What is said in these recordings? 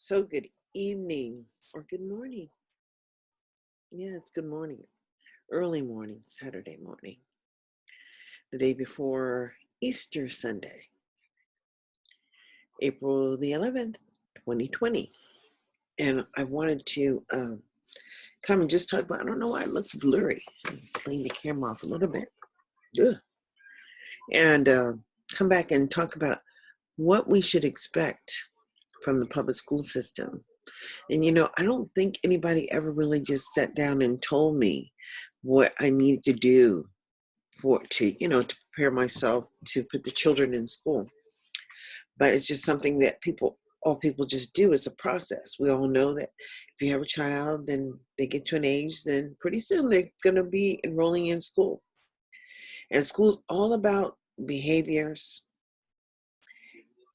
So good evening or good morning. Yeah, it's good morning. Early morning, Saturday morning, the day before Easter Sunday, April the 11th, 2020. And I wanted to come and just talk about, I don't know why it looked blurry. Clean the camera off a little bit. Ugh. And come back and talk about what we should expect from the public school system. And I don't think anybody ever really just sat down and told me what I needed to do to prepare myself to put the children in school. But it's just something that all people just do. It's a process. We all know that if you have a child, then they get to an age, then pretty soon they're going to be enrolling in school. And school's all about behaviors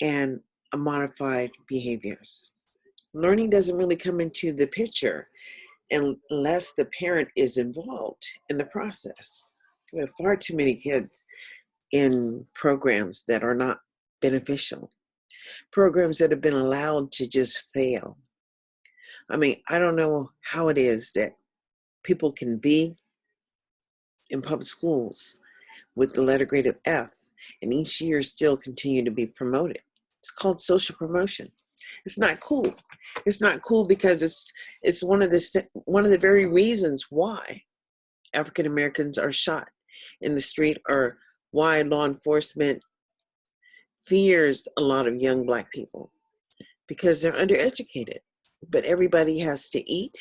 and modified behaviors. Learning doesn't really come into the picture unless the parent is involved in the process. We have far too many kids in programs that are not beneficial, programs that have been allowed to just fail. I mean, I don't know how it is that people can be in public schools with the letter grade of F and each year still continue to be promoted. It's called social promotion. It's not cool. It's not cool because it's one of the very reasons why African Americans are shot in the street, or why law enforcement fears a lot of young Black people, because they're undereducated. But everybody has to eat.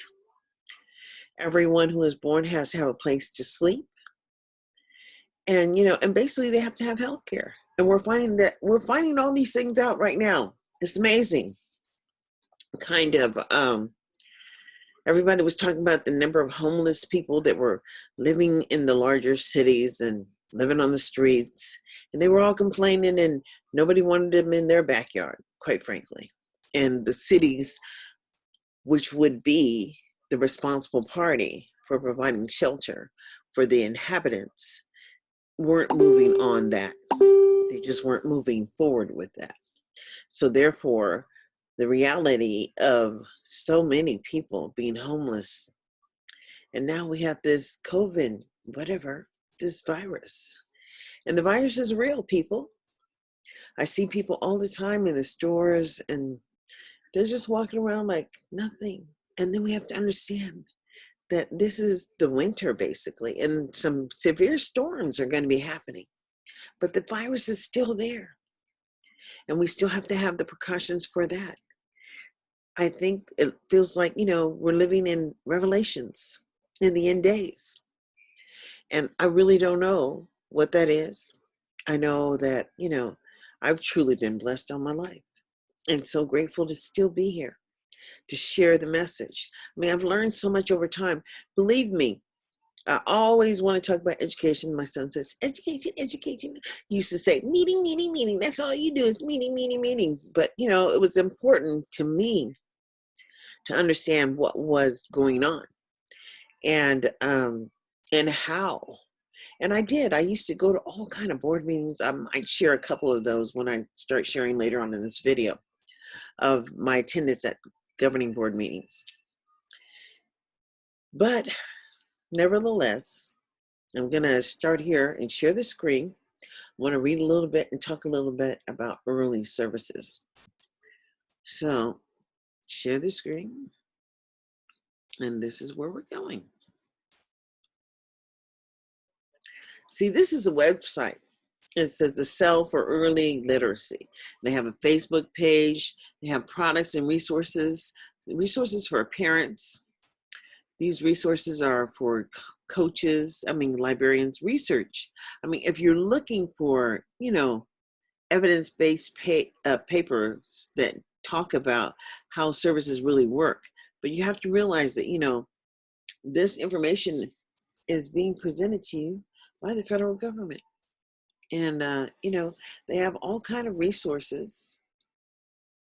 Everyone who is born has to have a place to sleep. And basically they have to have health care. And we're finding all these things out right now. It's amazing. Kind of everybody was talking about the number of homeless people that were living in the larger cities and living on the streets, and they were all complaining, and nobody wanted them in their backyard, quite frankly. And the cities, which would be the responsible party for providing shelter for the inhabitants, weren't moving on that. They just weren't moving forward with that. So therefore, the reality of so many people being homeless, and now we have this COVID, this virus. And the virus is real, people. I see people all the time in the stores, and they're just walking around like nothing. And then we have to understand that this is the winter, basically, and some severe storms are going to be happening. But the virus is still there. And we still have to have the precautions for that. I think it feels like, we're living in Revelations in the end days. And I really don't know what that is. I know that, I've truly been blessed all my life and so grateful to still be here to share the message. I mean, I've learned so much over time. Believe me, I always want to talk about education. My son says, education, education. He used to say, meeting, meeting, meeting. That's all you do is meeting, meeting, meetings. But, it was important to me to understand what was going on and how. And I did. I used to go to all kind of board meetings. I might share a couple of those when I start sharing later on in this video of my attendance at governing board meetings. But nevertheless, I'm going to start here and share the screen. I want to read a little bit and talk a little bit about early services. So, share the screen. And this is where we're going. See, this is a website. It says the Cell for Early Literacy. They have a Facebook page. They have products and resources for parents. These resources are for coaches, librarians, research. If you're looking for, evidence-based papers that talk about how services really work, but you have to realize that, this information is being presented to you by the federal government. And, they have all kind of resources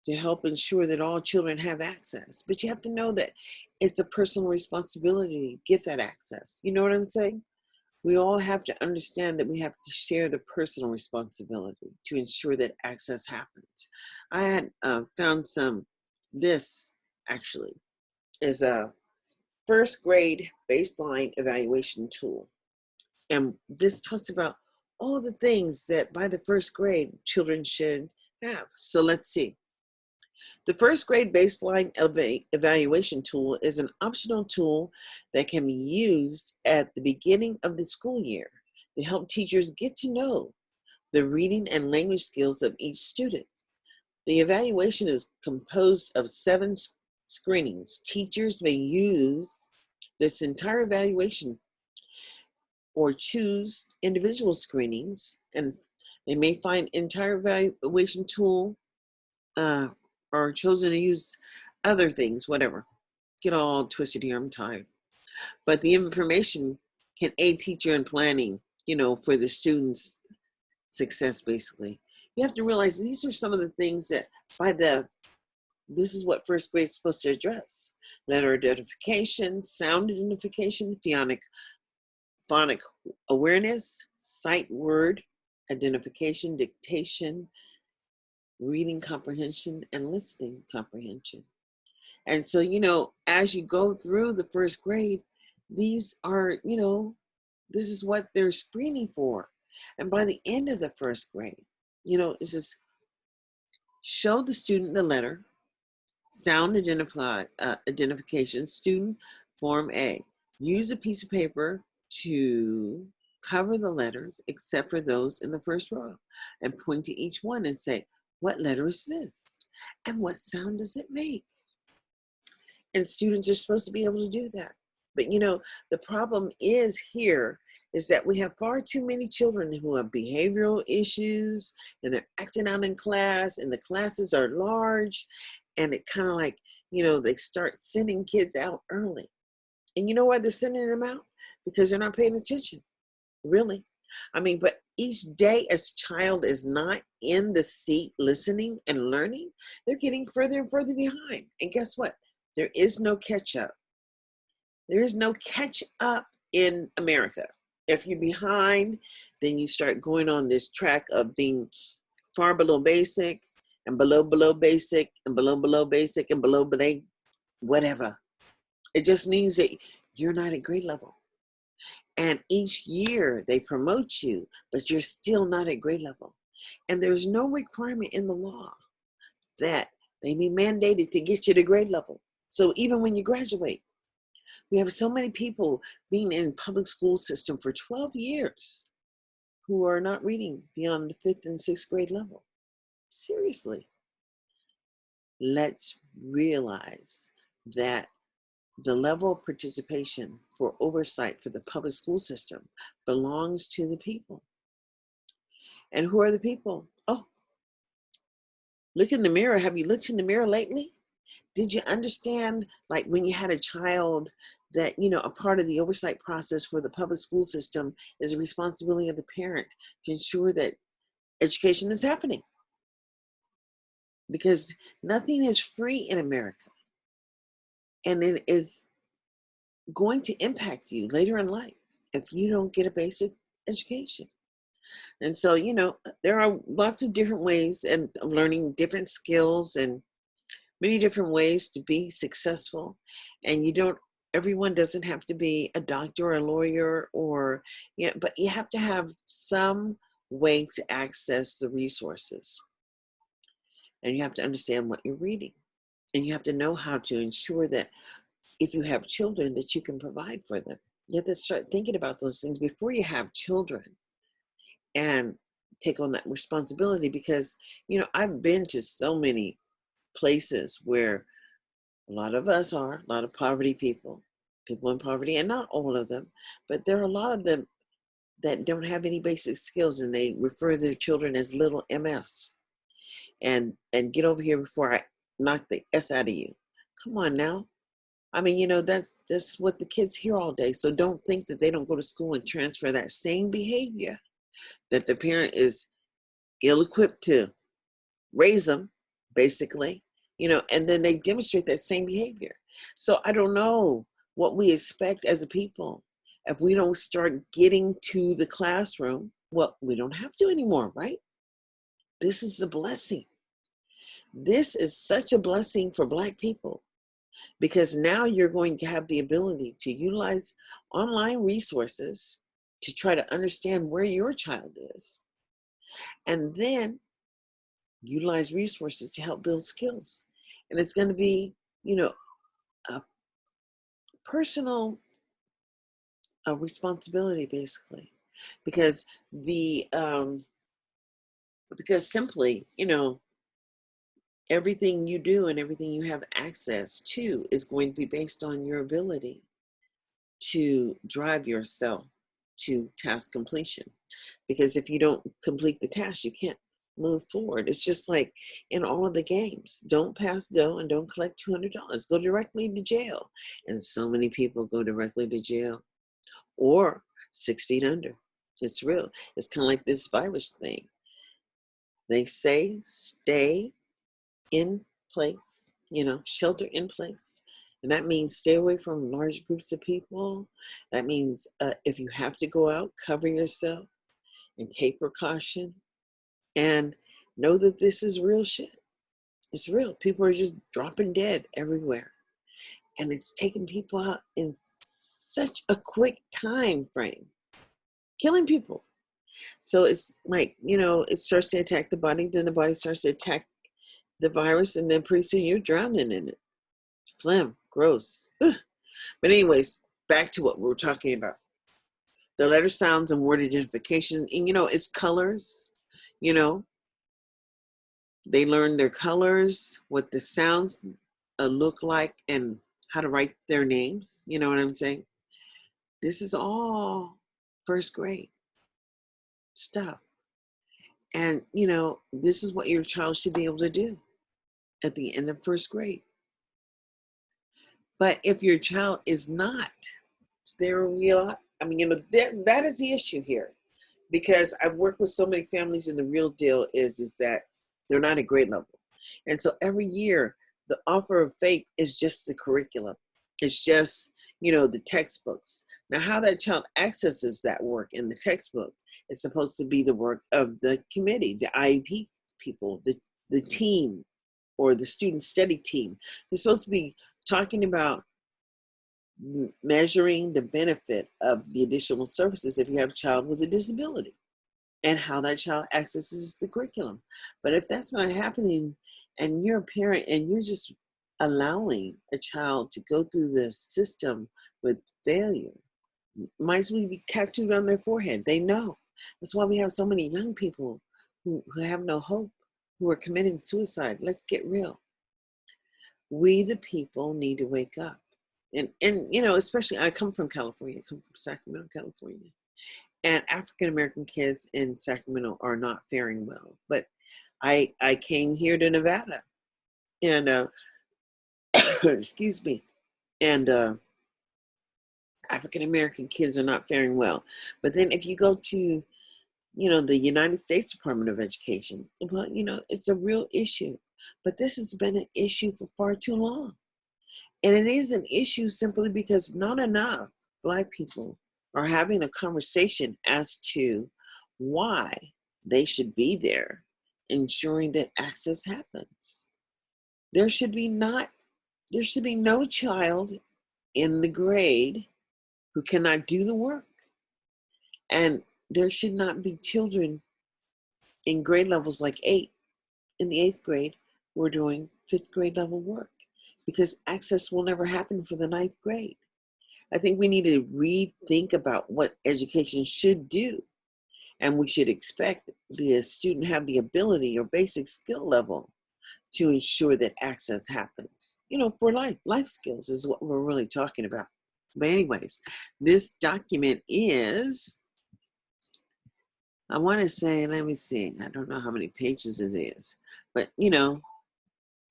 to help ensure that all children have access. But you have to know that it's a personal responsibility to get that access. You know what I'm saying? We all have to understand that we have to share the personal responsibility to ensure that access happens. I had found some This actually is a first grade baseline evaluation tool. And this talks about all the things that by the first grade children should have. So let's see. The first grade baseline evaluation tool is an optional tool that can be used at the beginning of the school year to help teachers get to know the reading and language skills of each student. The evaluation is composed of 7 screenings. Teachers may use this entire evaluation or choose individual screenings, and they may find entire evaluation tool or chosen to use other things, whatever. Get all twisted here, I'm tired. But the information can aid teacher in planning, for the students' success, basically. You have to realize these are some of the things that this is what first grade is supposed to address. Letter identification, sound identification, phonic awareness, sight word identification, dictation, reading comprehension, and listening comprehension. And so, as you go through the first grade, these are, this is what they're screening for. And by the end of the first grade, it's just show the student the letter, sound identification, student form A. Use a piece of paper to cover the letters except for those in the first row and point to each one and say, what letter is this? And what sound does it make? And students are supposed to be able to do that. But the problem is that we have far too many children who have behavioral issues and they're acting out in class and the classes are large and it kind of like, they start sending kids out early. And you know why they're sending them out? Because they're not paying attention, really. But each day as child is not in the seat listening and learning, they're getting further and further behind. And guess what? There is no catch up. There is no catch up in America. If you're behind, then you start going on this track of being far below basic and below basic and below basic and below whatever. It just means that you're not at grade level. And each year they promote you, but you're still not at grade level. And there's no requirement in the law that they be mandated to get you to grade level. So even when you graduate, we have so many people being in public school system for 12 years who are not reading beyond the 5th and 6th grade level. Seriously. Let's realize that the level of participation for oversight for the public school system belongs to the people. And who are the people? Oh, look in the mirror. Have you looked in the mirror lately? Did you understand, like when you had a child, that, a part of the oversight process for the public school system is a responsibility of the parent to ensure that education is happening? Because nothing is free in America. And it is going to impact you later in life if you don't get a basic education. And so, there are lots of different ways of learning different skills and many different ways to be successful. And everyone doesn't have to be a doctor or a lawyer but you have to have some way to access the resources. And you have to understand what you're reading. And you have to know how to ensure that if you have children, that you can provide for them. You have to start thinking about those things before you have children and take on that responsibility. Because, I've been to so many places where a lot of poverty people in poverty, and not all of them, but there are a lot of them that don't have any basic skills, and they refer to their children as little MFs. And get over here before I knock the S out of you. Come on now. That's what the kids hear all day. So don't think that they don't go to school and transfer that same behavior that the parent is ill-equipped to raise them, basically, and then they demonstrate that same behavior. So I don't know what we expect as a people if we don't start getting to the classroom. Well, we don't have to anymore, right? This is a blessing. This is such a blessing for Black people, because now you're going to have the ability to utilize online resources to try to understand where your child is, and then utilize resources to help build skills. And it's going to be, a personal responsibility, basically, because because simply, everything you do and everything you have access to is going to be based on your ability to drive yourself to task completion. Because if you don't complete the task, you can't move forward. It's just like in all of the games: don't pass go and don't collect $200, go directly to jail. And so many people go directly to jail or 6 feet under. It's real. It's kind of like this virus thing. They say stay in place, shelter in place. And that means stay away from large groups of people. That means if you have to go out, cover yourself and take precaution. And know that this is real shit. It's real. People are just dropping dead everywhere. And it's taking people out in such a quick time frame, killing people. So it's like, it starts to attack the body, then the body starts to attack the virus, and then pretty soon you're drowning in it. Phlegm, gross. Ugh. But anyways, back to what we were talking about. The letter sounds and word identification. And, it's colors. They learn their colors, what the sounds look like, and how to write their names. You know what I'm saying? This is all first grade stuff. And, this is what your child should be able to do at the end of first grade. But if your child is not, that is the issue here. Because I've worked with so many families, and the real deal is that they're not at grade level. And so every year, the offer of FAPE is just the curriculum. It's just, the textbooks. Now, how that child accesses that work in the textbook is supposed to be the work of the committee, the IEP people, the team, or the student study team. They're supposed to be talking about measuring the benefit of the additional services if you have a child with a disability, and how that child accesses the curriculum. But if that's not happening, and you're a parent and you're just allowing a child to go through the system with failure, might as well be tattooed on their forehead. They know. That's why we have so many young people who have no hope, who are committing suicide. Let's get real. We, the people, need to wake up. And especially, I come from California. I come from Sacramento, California. And African-American kids in Sacramento are not faring well. But I came here to Nevada, and excuse me, and African-American kids are not faring well. But then if you go to, the United States Department of Education, well, it's a real issue. But this has been an issue for far too long. And it is an issue simply because not enough Black people are having a conversation as to why they should be there, ensuring that access happens. There should be no child in the grade who cannot do the work. And there should not be children in grade levels like 8, in the 8th grade, who are doing 5th grade level work, because access will never happen for the 9th grade. I think we need to rethink about what education should do. And we should expect the student have the ability or basic skill level to ensure that access happens. For life skills is what we're really talking about. But anyways, this document is, I want to say, let me see, I don't know how many pages it is, but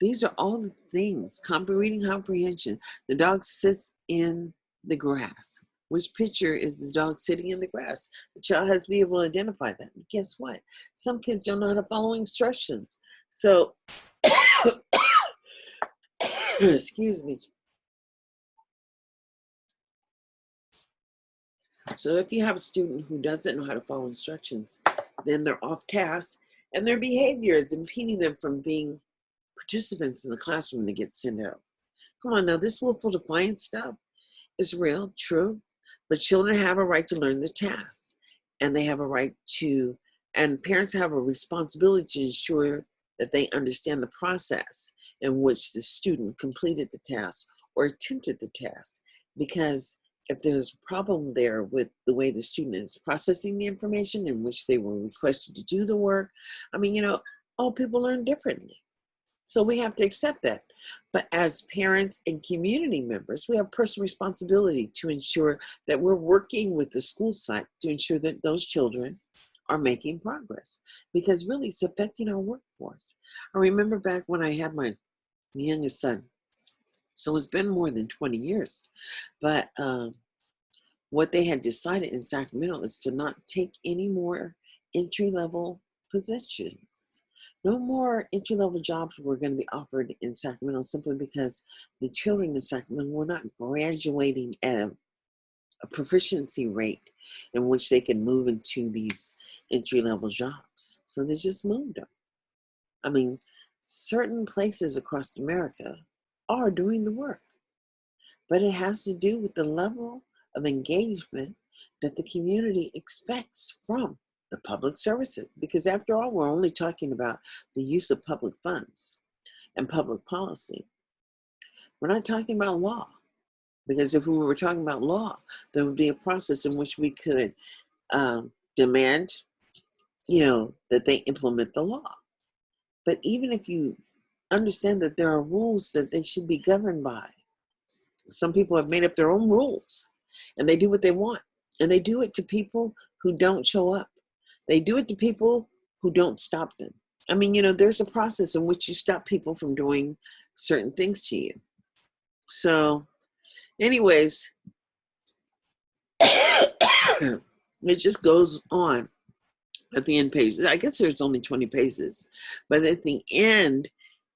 these are all the things. Reading comprehension. The dog sits in the grass. Which picture is the dog sitting in the grass? The child has to be able to identify that. And guess what? Some kids don't know how to follow instructions. So, excuse me. So if you have a student who doesn't know how to follow instructions, then they're off task, and their behavior is impeding them from being participants in the classroom that get sent out. Come on now, this willful defiance stuff is real, true, but children have a right to learn the task, and they have a right to, and parents have a responsibility to ensure that they understand the process in which the student completed the task or attempted the task. Because if there's a problem there with the way the student is processing the information in which they were requested to do the work, I mean, all people learn differently. So we have to accept that. But as parents and community members, we have personal responsibility to ensure that we're working with the school site to ensure that those children are making progress, because really it's affecting our workforce. I remember back when I had my youngest son, so it's been more than 20 years, but what they had decided in Sacramento is to not take any more entry-level positions. No more entry-level jobs were going to be offered in Sacramento, simply because the children in Sacramento were not graduating at a proficiency rate in which they can move into these entry-level jobs. So they just moved them. I mean, certain places across America are doing the work, but it has to do with the level of engagement that the community expects from the public services. Because after all, we're only talking about the use of public funds and public policy. We're not talking about law. Because if we were talking about law, there would be a process in which we could demand, that they implement the law. But even if you understand that there are rules that they should be governed by, some people have made up their own rules, and they do what they want. And they do it to people who don't show up. They do it to people who don't stop them. I mean, there's a process in which you stop people from doing certain things to you. So, anyways, it just goes on at the end pages. I guess there's only 20 pages, but at the end,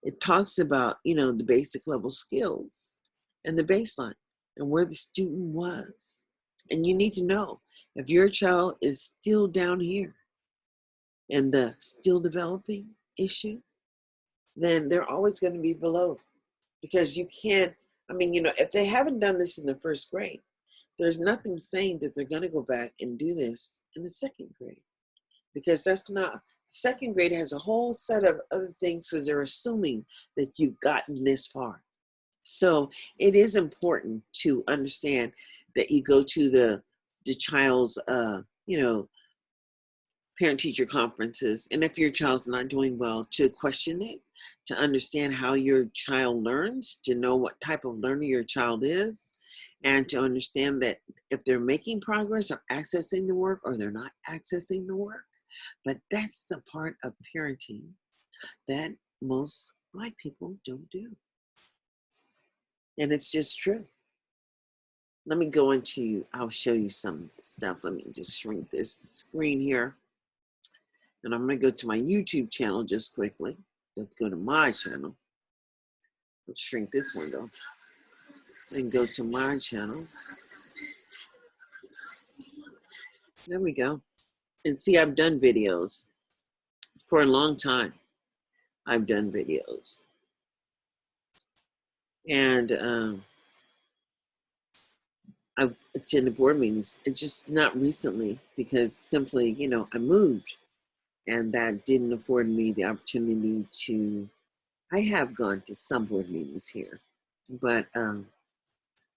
it talks about, the basic level skills and the baseline and where the student was. And you need to know if your child is still down here in the still developing issue, then they're always going to be below, because you can't, if they haven't done this in the first grade, there's nothing saying that they're going to go back and do this in the second grade, because that's not, second grade has a whole set of other things, because they're assuming that you've gotten this far. So it is important to understand that you go to the child's, parent-teacher conferences, and if your child's not doing well, to question it, to understand how your child learns, to know what type of learner your child is, and to understand that if they're making progress or accessing the work, or they're not accessing the work. But that's the part of parenting that most Black people don't do. And it's just true. Let me go into, I'll show you some stuff. Let me just shrink this screen here. And I'm going to go to my YouTube channel just quickly. Let's go to my channel. Let's shrink this window. And go to my channel. There we go. And see, I've done videos for a long time. I've done videos. And I've attended board meetings. It's just not recently, because simply, I moved. And that didn't afford me the opportunity to, I have gone to some board meetings here, but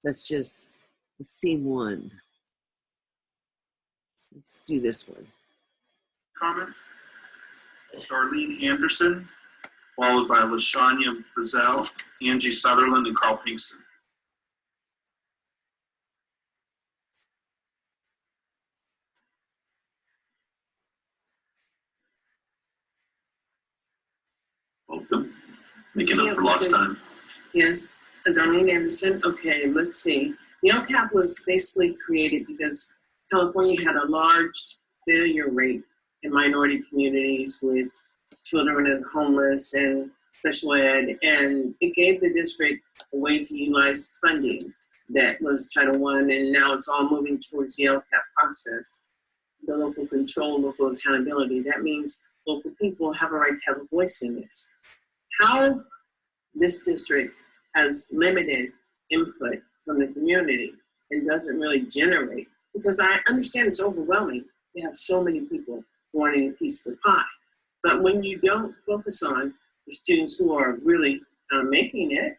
let's see one. Let's do this one. Comment, Darlene Anderson, followed by LaShanya Brazel, Angie Sutherland, and Carl Pinkston. Welcome. Making up for lost time. Yes, Darlene Anderson. Okay, let's see. The LCAP was basically created because California had a large failure rate in minority communities with children and homeless and special ed, and it gave the district a way to utilize funding that was Title I, and now it's all moving towards the LCAP process. The local control, local accountability. That means local people have a right to have a voice in this. How this district has limited input from the community and doesn't really generate, because I understand it's overwhelming. You have so many people wanting a piece of the pie. But when you don't focus on the students who are really making it,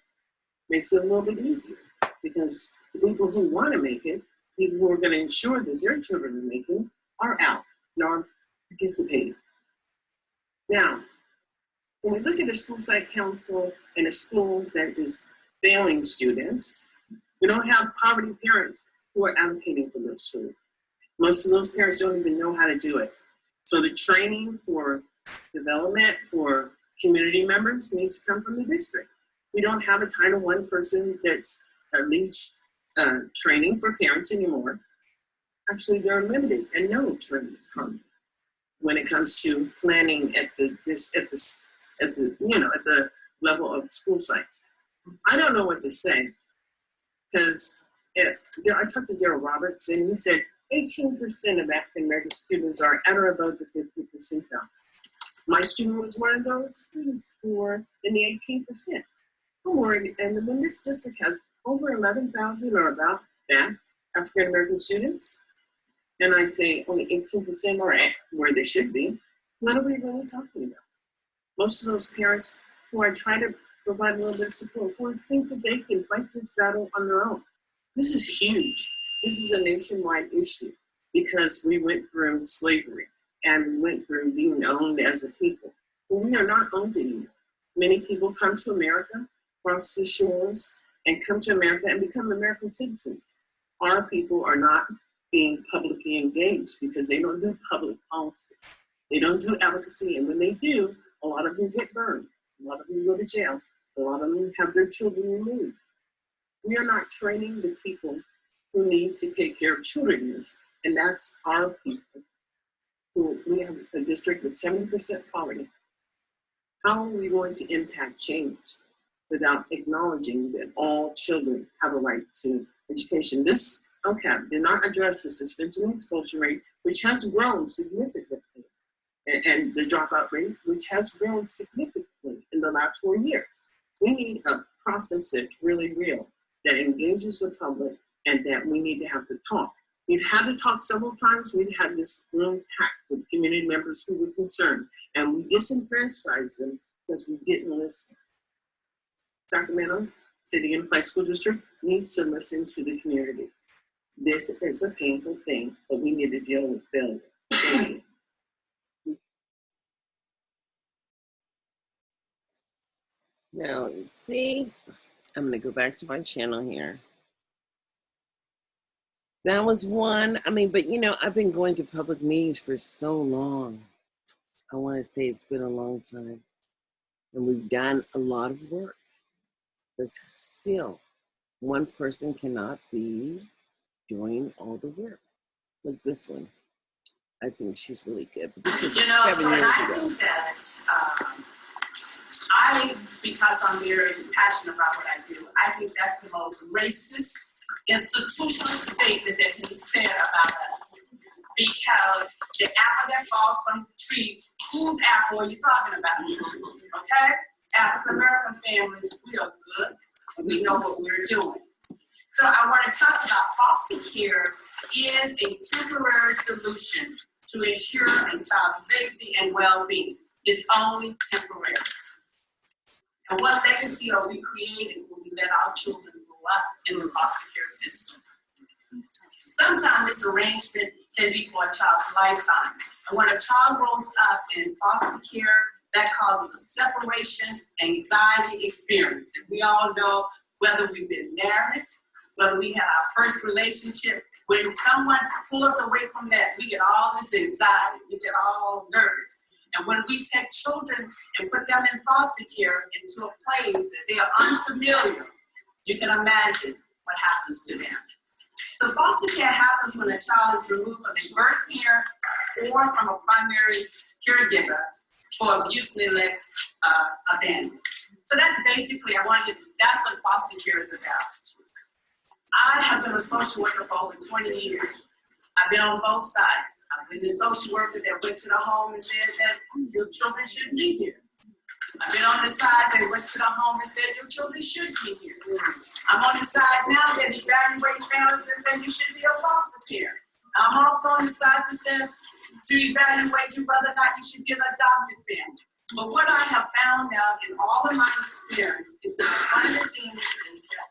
makes it a little bit easier, because the people who want to make it, people who are going to ensure that their children are making, are out and are participating. Now, when we look at a school site council in a school that is failing students, we don't have poverty parents who are advocating for those children. Most of those parents don't even know how to do it. So the training for development for community members needs to come from the district. We don't have a Title I person that's at least training for parents anymore. Actually, they're limited and no training is coming when it comes to planning at the level of school sites. I don't know what to say, because I talked to Darrell Roberts and he said 18% of African American students are at or above the 50th percentile. My student was one of those students who were in the 18%. And when this district has over 11,000 or about that African American students, and I say only 18% are at where they should be, what are we really talking about? Most of those parents who are trying to provide a little bit of support, who think that they can fight this battle on their own. This is huge. This is a nationwide issue, because we went through slavery and we went through being owned as a people. But we are not owned anymore. Many people come to America, cross the shores, and come to America and become American citizens. Our people are not being publicly engaged because they don't do public policy. They don't do advocacy, and when they do, a lot of them get burned. A lot of them go to jail. A lot of them have their children removed. We are not training the people who need to take care of children in this, and that's our people. We have a district with 70% poverty. How are we going to impact change without acknowledging that all children have a right to education? This LCAP did not address the suspension and expulsion rate, which has grown significantly, and the dropout rate, which has grown significantly in the last 4 years. We need a process that's really real, that engages the public, and that we need to have to talk. We've had to talk several times. We've had this room packed with community members who were concerned, and we disenfranchised them because we didn't listen. Sacramento City Unified School District needs to listen to the community. This is a painful thing, but we need to deal with failure. Thank you. Now, see, I'm going to go back to my channel here. That was one. I mean, but I've been going to public meetings for so long. I want to say it's been a long time. And we've done a lot of work. But still, one person cannot be doing all the work. Like this one. I think she's really good. But this is 7 years ago. Think that because I'm very passionate about what I do, I think that's the most racist institutional statement that can be said about us. Because the apple that falls from the tree, whose apple are you talking about? Okay? African American families, we are good. We know what we're doing. So I want to talk about foster care is a temporary solution to ensure a child's safety and well-being. It's only temporary. And what legacy are we creating when we let our children grow up in the foster care system? Sometimes this arrangement can be for a child's lifetime. And when a child grows up in foster care, that causes a separation, anxiety experience. And we all know whether we've been married, whether we had our first relationship, when someone pulls us away from that, we get all this anxiety, we get all nervous. And when we take children and put them in foster care into a place that they are unfamiliar, you can imagine what happens to them. So foster care happens when a child is removed from a birth parent or from a primary caregiver for abuse, neglect, abandonment. So that's basically, that's what foster care is about. I have been a social worker for over 20 years. I've been on both sides. I've been the social worker that went to the home and said that your children shouldn't be here. I've been on the side that went to the home and said your children should be here. I'm on the side now that evaluate families that say you should be a foster care. I'm also on the side that says to evaluate whether or not you should be an adopted family. But what I have found out in all of my experience is that one of the things is that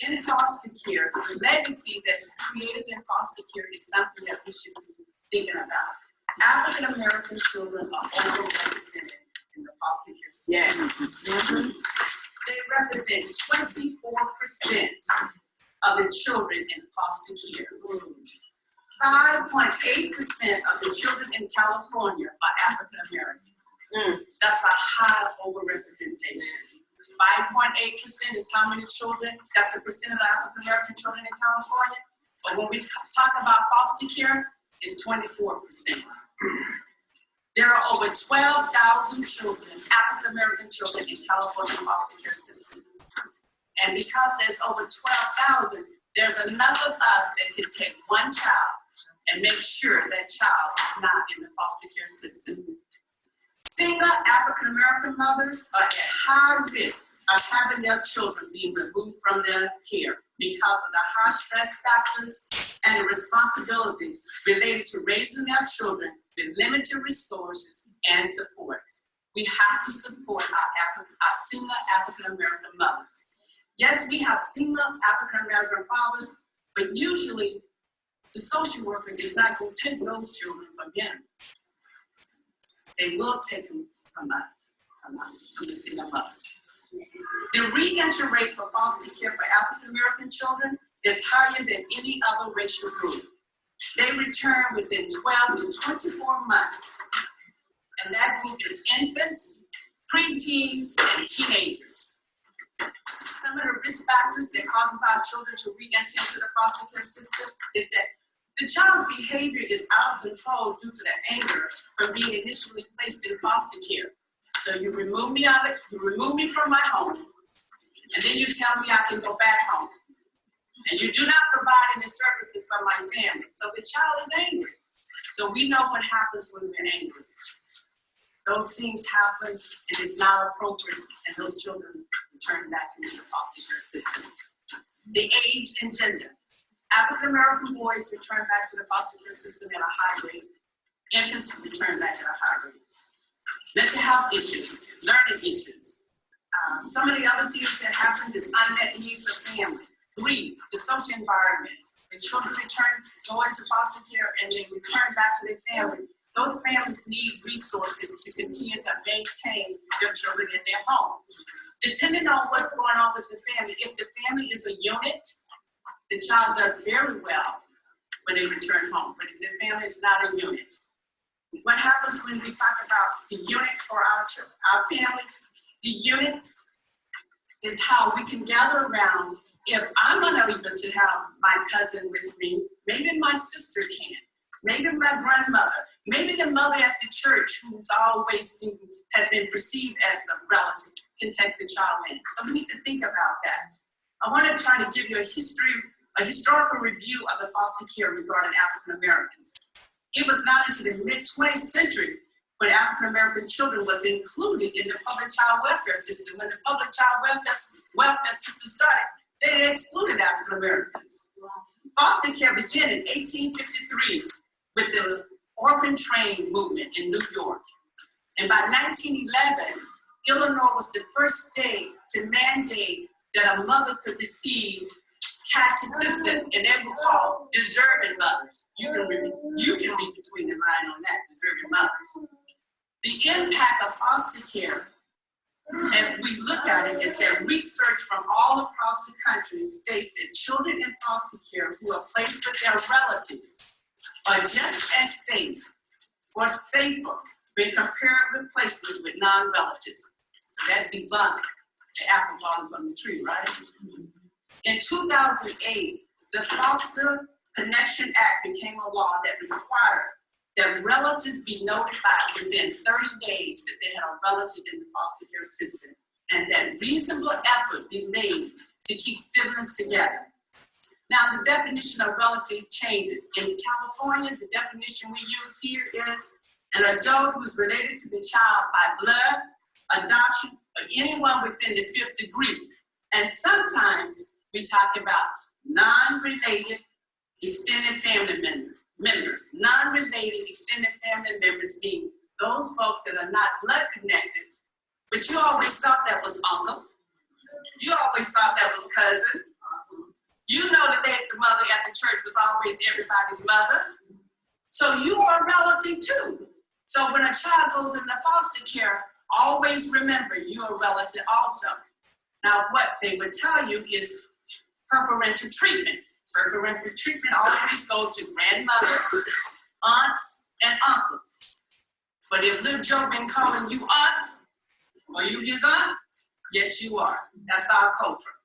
in foster care, the legacy that's created in foster care is something that we should be thinking about. African American children are overrepresented in the foster care system. Yes. Mm-hmm. They represent 24% of the children in foster care. 5.8% of the children in California are African American. That's a high overrepresentation. 5.8% is how many children? That's the percent of the African American children in California. But when we talk about foster care, it's 24%. There are over 12,000 children, African American children in California foster care system. And because there's over 12,000, there's enough of us that can take one child and make sure that child is not in the foster care system. Single African American mothers are at high risk of having their children being removed from their care because of the high stress factors and the responsibilities related to raising their children with limited resources and support. We have to support our single African American mothers. Yes, we have single African American fathers, but usually the social worker is not going to take those children from them. They will take them from us, from the single mothers. The re-entry rate for foster care for African American children is higher than any other racial group. They return within 12 to 24 months, and that group is infants, preteens, and teenagers. Some of the risk factors that causes our children to re-enter into the foster care system is that the child's behavior is out of control due to the anger from being initially placed in foster care. So you remove me from my home, and then you tell me I can go back home. And you do not provide any services for my family. So the child is angry. So we know what happens when we're angry. Those things happen, and it's not appropriate, and those children return back into the foster care system. The age and gender. African American boys return back to the foster care system at a high rate. Infants return back at a high rate. Mental health issues, learning issues. Some of the other things that happen is unmet needs of family. Grief, the social environment. The children go into foster care and they return back to their family. Those families need resources to continue to maintain their children in their home. Depending on what's going on with the family, if the family is a unit, the child does very well when they return home. But if the family is not a unit, what happens when we talk about the unit for our families? The unit is how we can gather around. If I'm unable to have my cousin with me, maybe my sister can, maybe my grandmother, maybe the mother at the church who's has been perceived as a relative can take the child in. So we need to think about that. I want to try to give you a historical review of the foster care regarding African Americans. It was not until the mid-20th century when African American children was included in the public child welfare system. When the public child welfare system started, they excluded African Americans. Foster care began in 1853 with the orphan train movement in New York. And by 1911, Illinois was the first state to mandate that a mother could receive cash assistance, and they were called deserving mothers. You can read between the line on that, deserving mothers. The impact of foster care, and we look at it, is that research from all across the country states that children in foster care who are placed with their relatives are just as safe or safer when compared with placements with non-relatives. So that debunks the apple falling from the tree, right? In 2008, the Foster Connection Act became a law that required that relatives be notified within 30 days that they had a relative in the foster care system, and that reasonable effort be made to keep siblings together. Now, the definition of relative changes. In California, the definition we use here is an adult who's related to the child by blood, adoption, or anyone within the 5th degree. And sometimes we talk about non-related extended family members. Non-related extended family members mean those folks that are not blood connected, but you always thought that was uncle. You always thought that was cousin. You know that the mother at the church was always everybody's mother. So you are a relative too. So when a child goes into foster care, always remember you're a relative also. Now what they would tell you is preferential treatment. Preferential treatment always goes to grandmothers, aunts, and uncles. But if little Joe been calling you aunt, are you his aunt? Yes, you are. That's our culture.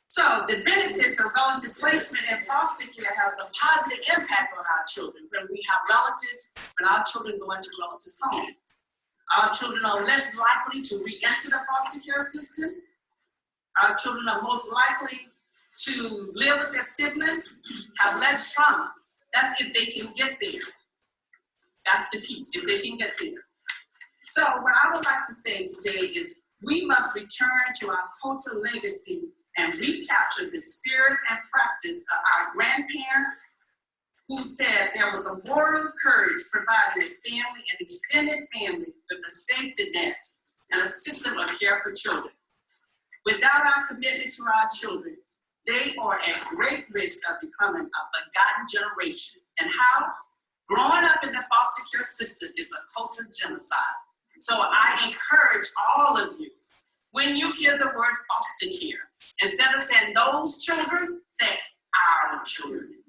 So the benefits of relative placement in foster care has a positive impact on our children. When we have relatives, when our children go into relatives' home, our children are less likely to re-enter the foster care system. Our children are most likely to live with their siblings, have less trauma. That's if they can get there. That's the piece, if they can get there. So what I would like to say today is we must return to our cultural legacy and recapture the spirit and practice of our grandparents who said there was a moral courage providing a family, an extended family with a safety net and a system of care for children. Without our commitment to our children, they are at great risk of becoming a forgotten generation. And how? Growing up in the foster care system is a cultural genocide. So I encourage all of you, when you hear the word foster care, instead of saying those children, say our children.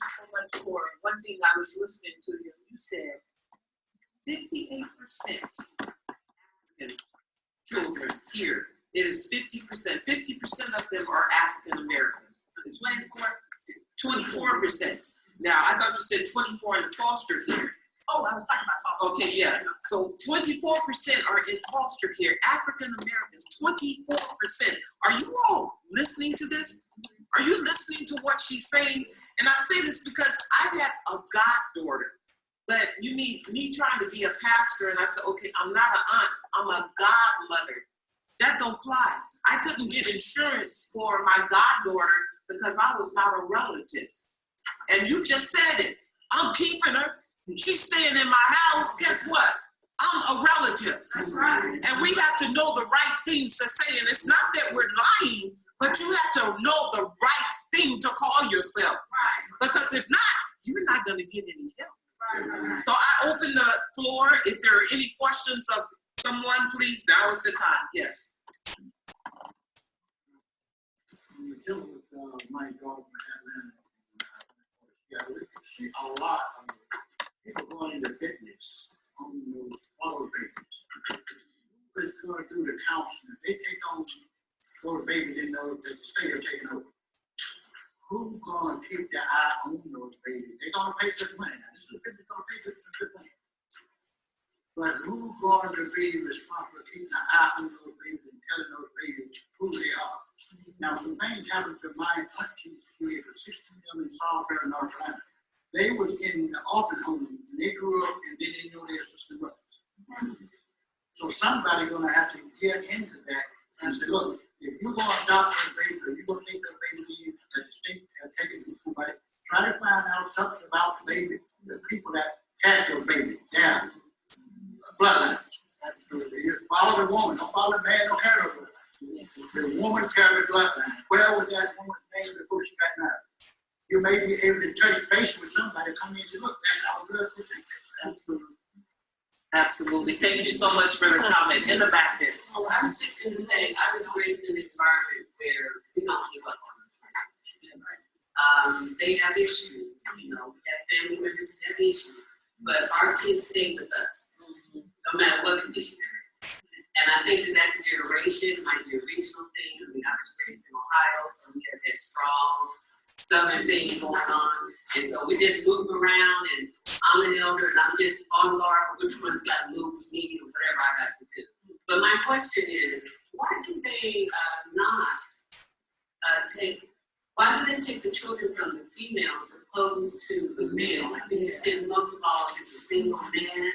So much more. One thing I was listening to you said 58% African children here. It is 50%. 50% of them are African American. It's 24%. Now, I thought you said 24 in the foster care. Oh, I was talking about foster care. Okay, yeah. So 24% are in foster care. African Americans, 24%. Are you all listening to this? Are you listening to what she's saying? And I say this because I had a goddaughter. But you need me trying to be a pastor, and I said, okay, I'm not an aunt, I'm a godmother. That don't fly. I couldn't get insurance for my goddaughter because I was not a relative. And you just said it. I'm keeping her. She's staying in my house. Guess what? I'm a relative. That's right. And we have to know the right things to say. And it's not that we're lying, but you have to know the right thing to call yourself. Right. Because if not, you're not going to get any help. So I open the floor. If there are any questions of someone, please, now is the time. Yes. We're dealing with my daughter from Atlanta. We can see a lot of people going into fitness on those other babies. Who's going to do the counseling? If they take on those babies in those, the state are taking over. Who's going to keep their eye on those babies? They're going to pay good money. Now, this is going to pay good money. But who's going to be responsible for keeping an eye on those babies and telling those babies who they are? Now, some things happened to my auntie's kids, 16 of them in Salisbury, North Carolina. They was in the orphan home, and they grew up and they didn't know their sister brothers. So somebody's going to have to get into that and say, look, if you're going to adopt a baby, or you're going to take that baby to you as a state and take it from somebody, try to find out something about the baby, the people that had your baby, their bloodline. Absolutely. You follow the woman, don't follow the man, don't carry her. The woman carried bloodline. Where was that woman's name before she got married? You may be able to touch base with somebody, come in and say, look, that's our blood. Absolutely. Absolutely. Thank you so much for the comment. In the back there. Oh, I was just going to say, I was raised in an environment where we don't give up on them. They have issues, we have family members that have issues, but our kids stay with us, no matter what condition they're in. And I think that that's a generation, might be a regional thing. I mean, I was raised in Ohio, so we have that strong Southern thing going on. And so we just move around, and I'm an elder, and I'm just on guard for which one's got to move with me or whatever I got to do. But my question is, why do they why why do they take the children from the females opposed to the male? I think you said most of all it's a single man.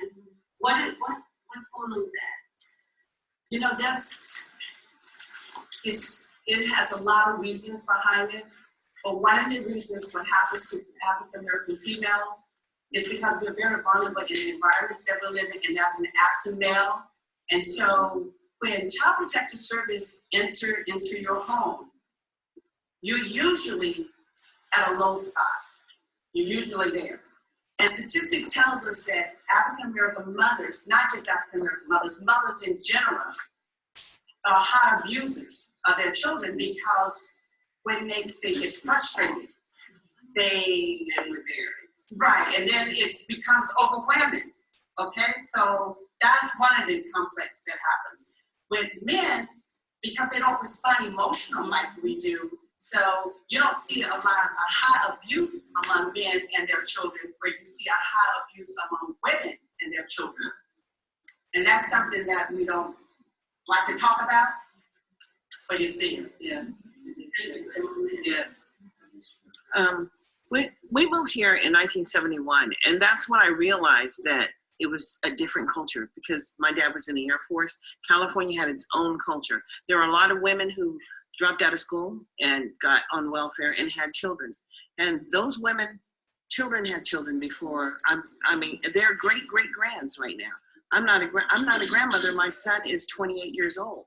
What's going on with that? You know, it has a lot of reasons behind it. But one of the reasons what happens to African American females is because we're very vulnerable in the environments that we're living in as an absent male. And so when Child Protective Service enter into your home, you're usually at a low spot. You're usually there. And statistic tells us that African American mothers, not just African American mothers, mothers in general, are high abusers of their children because when they get frustrated, right, and then it becomes overwhelming, okay? So that's one of the conflicts that happens. With men, because they don't respond emotional like we do, so you don't see a high abuse among men and their children, where you see a high abuse among women and their children. And that's something that we don't like to talk about, but it's there. Yes. Yes. We moved here in 1971, and that's when I realized that it was a different culture because my dad was in the Air Force. California had its own culture. There were a lot of women who dropped out of school and got on welfare and had children. And those children had children before. I mean, they're great-great-grands right now. I'm not a grandmother. My son is 28 years old.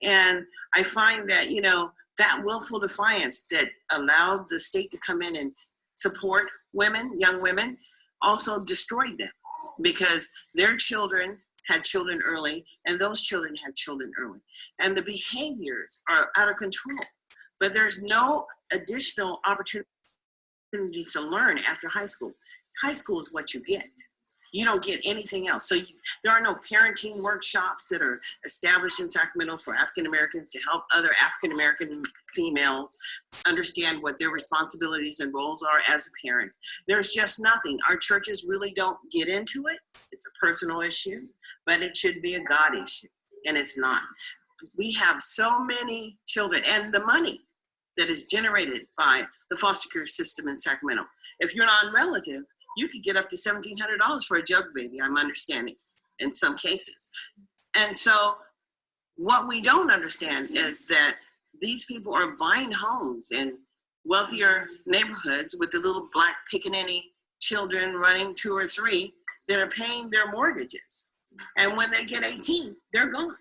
And I find that, you know, that willful defiance that allowed the state to come in and support women, young women, also destroyed them because their children had children early and those children had children early. And the behaviors are out of control, but there's no additional opportunities to learn after high school. High school is what you get. You don't get anything else. So there are no parenting workshops that are established in Sacramento for African Americans to help other African American females understand what their responsibilities and roles are as a parent. There's just nothing. Our churches really don't get into it. It's a personal issue, but it should be a God issue, and it's not. We have so many children, and the money that is generated by the foster care system in Sacramento. If you're not a relative, you could get up to $1,700 for a jug baby, I'm understanding, in some cases. And so what we don't understand is that these people are buying homes in wealthier neighborhoods with the little black pickaninny children running 2 or 3 that are paying their mortgages. And when they get 18, they're gone.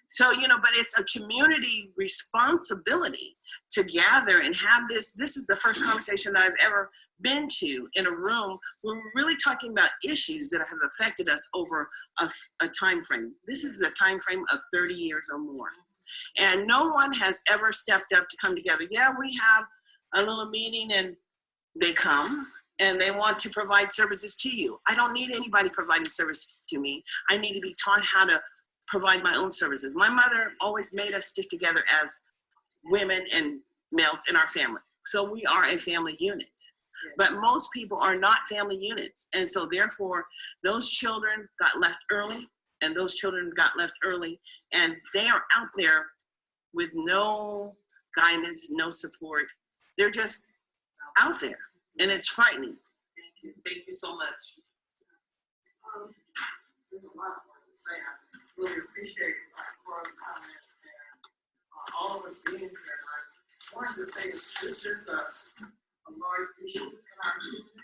So, you know, but it's a community responsibility to gather and have this. This is the first conversation I've ever been to in a room where we're really talking about issues that have affected us over a time frame. This is a time frame of 30 years or more. And no one has ever stepped up to come together. Yeah, we have a little meeting and they come and they want to provide services to you. I don't need anybody providing services to me. I need to be taught how to provide my own services. My mother always made us stick together as women and males in our family. So we are a family unit. But most people are not family units. And so therefore, those children got left early, and those children got left early, and they are out there with no guidance, no support. They're just out there, and it's frightening. Thank you so much. There's a lot more to say. I really appreciate Cora's comments and all of us being here. I wanted to say this is a large issue in our community.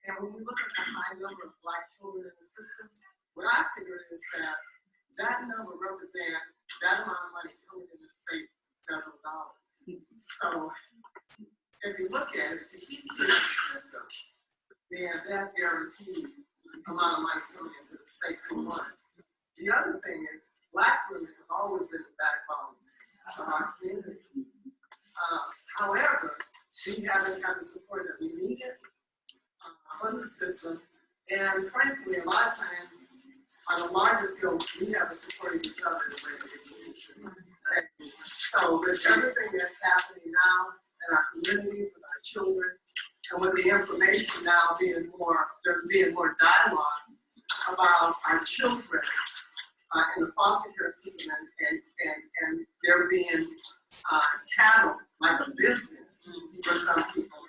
And when we look at the high number of Black children in the system, what I figured is that number represents that amount of money coming into the state, federal dollars. So if you look at it, if you keep it in the system, then that's guaranteed amount of money coming into the state for one. The other thing is Black women have always been the backbone of our community. However, we haven't had the support that we needed from the system, and frankly, a lot of times, on a larger scale, we haven't supported each other the way that we should. So with everything that's happening now in our communities, with our children, and with the information now being more, there's being more dialogue about our children in the foster care system, and there being cattle, like a business for some people.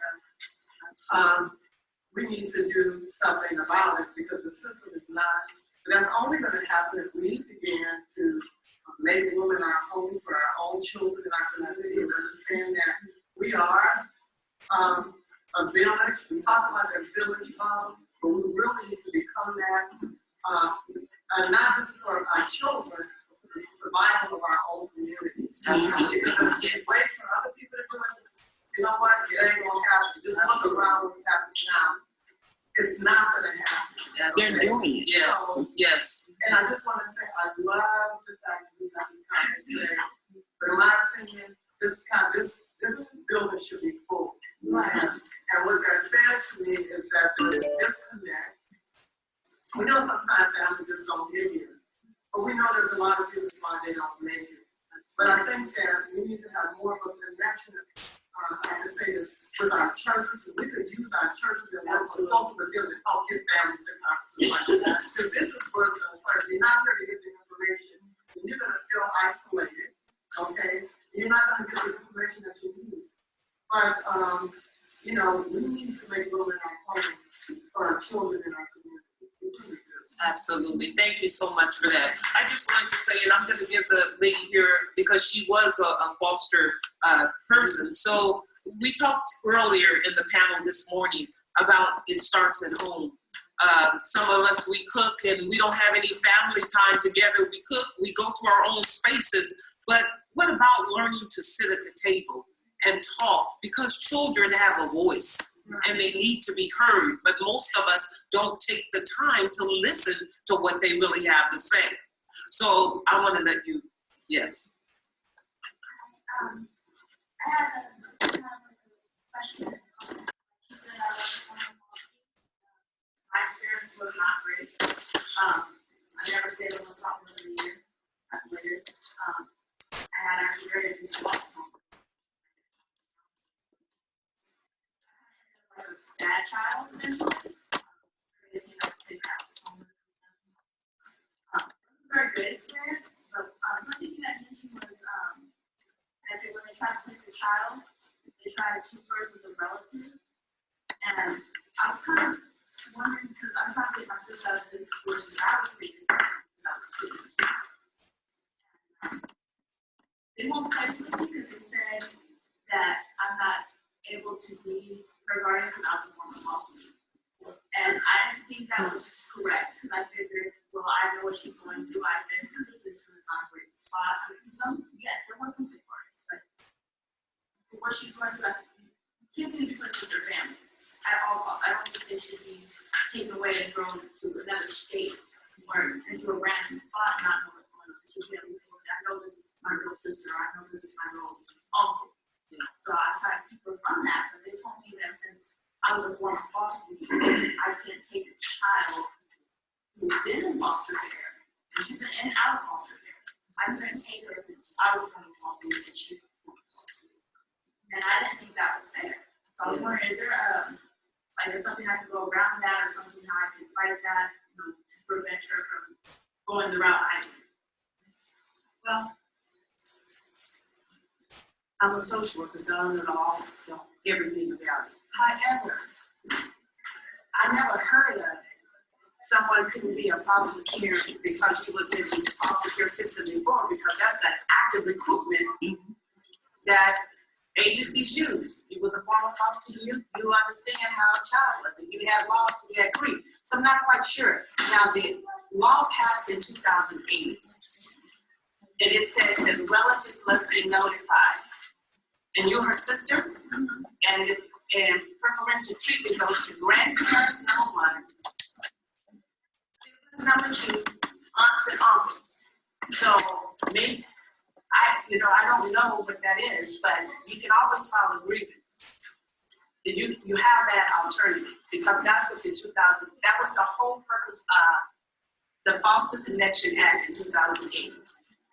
We need to do something about it because the system is not. That's only going to happen if we begin to make women our homes for our own children and our community and understand that we are a village. We talk about that village model, but we really need to become that, not just for our children, but for the survival of our own communities. Because if we wait for other people to do it, you know what? It ain't gonna happen. Just look around what's happening now. It's not gonna happen. They're doing it. Yes, yes. And I just want to say, I love the fact that we got this conversation. But in my opinion, this building should be full. Right. And what that says to me is that there's a disconnect. We know sometimes families just don't get here, but we know there's a lot of reasons why they don't make it. But I think that we need to have more of a connection. I can say this with our churches. We could use our churches and work with local to help get families and like that. Because this is where it's going to start. You're not going to get the information, and you're going to feel isolated. Okay, you're not going to get the information that you need. But you know, we need to make room in our home for our children and our community. Absolutely. Thank you so much for that. I just wanted to say, and I'm going to give the lady here, because she was a foster person. So we talked earlier in the panel this morning about it starts at home. Some of us, we cook and we don't have any family time together. We cook, we go to our own spaces. But what about learning to sit at the table and talk? Because children have a voice. And they need to be heard, but most of us don't take the time to listen to what they really have to say. So I want to let you, yes. I have a question. My experience was not great. I never stayed in the hospital for a year. I had actually very abusive. Bad child, eventually. Very good experience, but something you had mentioned was that when they try to place a child, they try to two birds with a relative. And I was kind of wondering, because I'm trying to get my sister out of the situation I was facing since I was a kid. They won't place with me because they said that I'm not able to be her guardian because I was a former foster. And I didn't think that was correct because I figured, well, I know what she's going through. I've been through the system. It's not a great spot. I mean, yes, there was some good parts, but for what she's going through, kids need to be placed with their families at all costs. I don't think they should be taken away and thrown to another state or into a random spot and not know what's going on. They should be able to say, I know this is my real sister. I know this is my real uncle. So I try to keep her from that, but they told me that since I was a former foster care, I can't take a child who's been in foster care, and she's been in and out of foster care. I couldn't take her since I was from foster care, and she was from foster care. And I didn't think that was fair. So I was wondering, is there is something I can go around that, or something how I can fight that, to prevent her from going the route I did? Well, I'm a social worker, so I don't know everything about it. However, I never heard of someone couldn't be a foster care because she was in the foster care system before, because that's an active recruitment that agencies use. You was a former foster youth, you understand how a child was, and you had laws to that agree. So I'm not quite sure. Now, the law passed in 2008, and it says that relatives must be notified. And you're her sister, and preferential treatment goes to grandparents, number one, siblings, number two, aunts and uncles. So maybe I don't know what that is, but you can always file a grievance. You have that alternative, because that's what that was the whole purpose of the Foster Connection Act in 2008.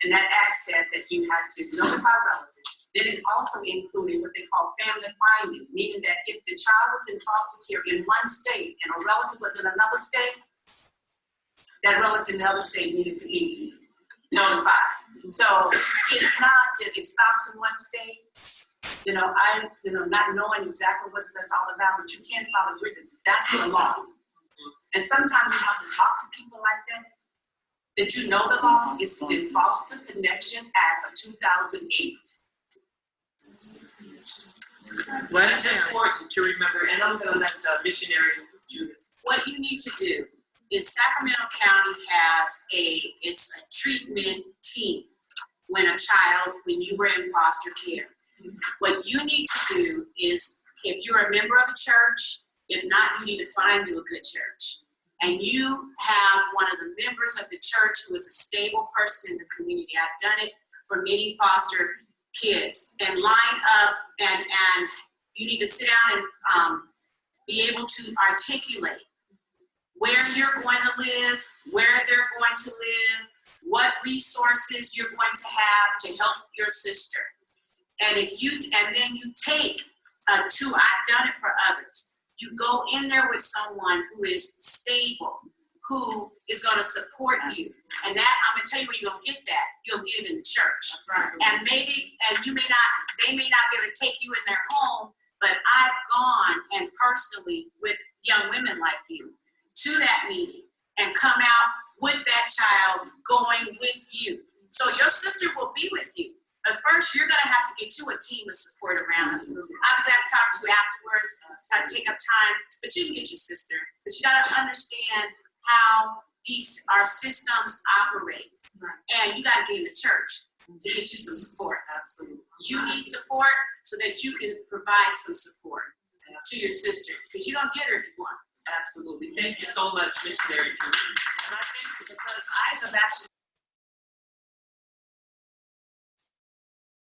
And that act said that you had to notify relatives. Then it also included what they call family finding, meaning that if the child was in foster care in one state and a relative was in another state, that relative in the other state needed to be notified. So it's not that it stops in one state. Not knowing exactly what that's all about, but you can't follow rigors. That's the law. And sometimes you have to talk to people like that you know the law. It's the Foster Connection Act of 2008. What is important to remember, and I'm gonna let the missionary Judith. What you need to do is Sacramento County has it's a treatment team when you were in foster care. What you need to do is, if you're a member of a church, if not, you need to find you a good church. And you have one of the members of the church who is a stable person in the community. I've done it for many foster kids. And line up, and you need to sit down and be able to articulate where you're going to live, where they're going to live, what resources you're going to have to help your sister. And then you take I've done it for others. You go in there with someone who is stable, who is going to support you. And that, I'm going to tell you where you're going to get that. You'll get it in the church. Right. And they may not be able to take you in their home, but I've gone and personally with young women like you to that meeting and come out with that child going with you. So your sister will be with you. But first, you're going to have to get you a team of support around you. I'm going to talk to you afterwards, take up time, but you can get your sister. But you got to understand how our systems operate. Right. And you got to get in the church to get you some support. Absolutely. You need support so that you can provide some support to your sister, because you don't get her if you want. Absolutely. Thank you so much, missionary Judith. And I thank you because I have actually.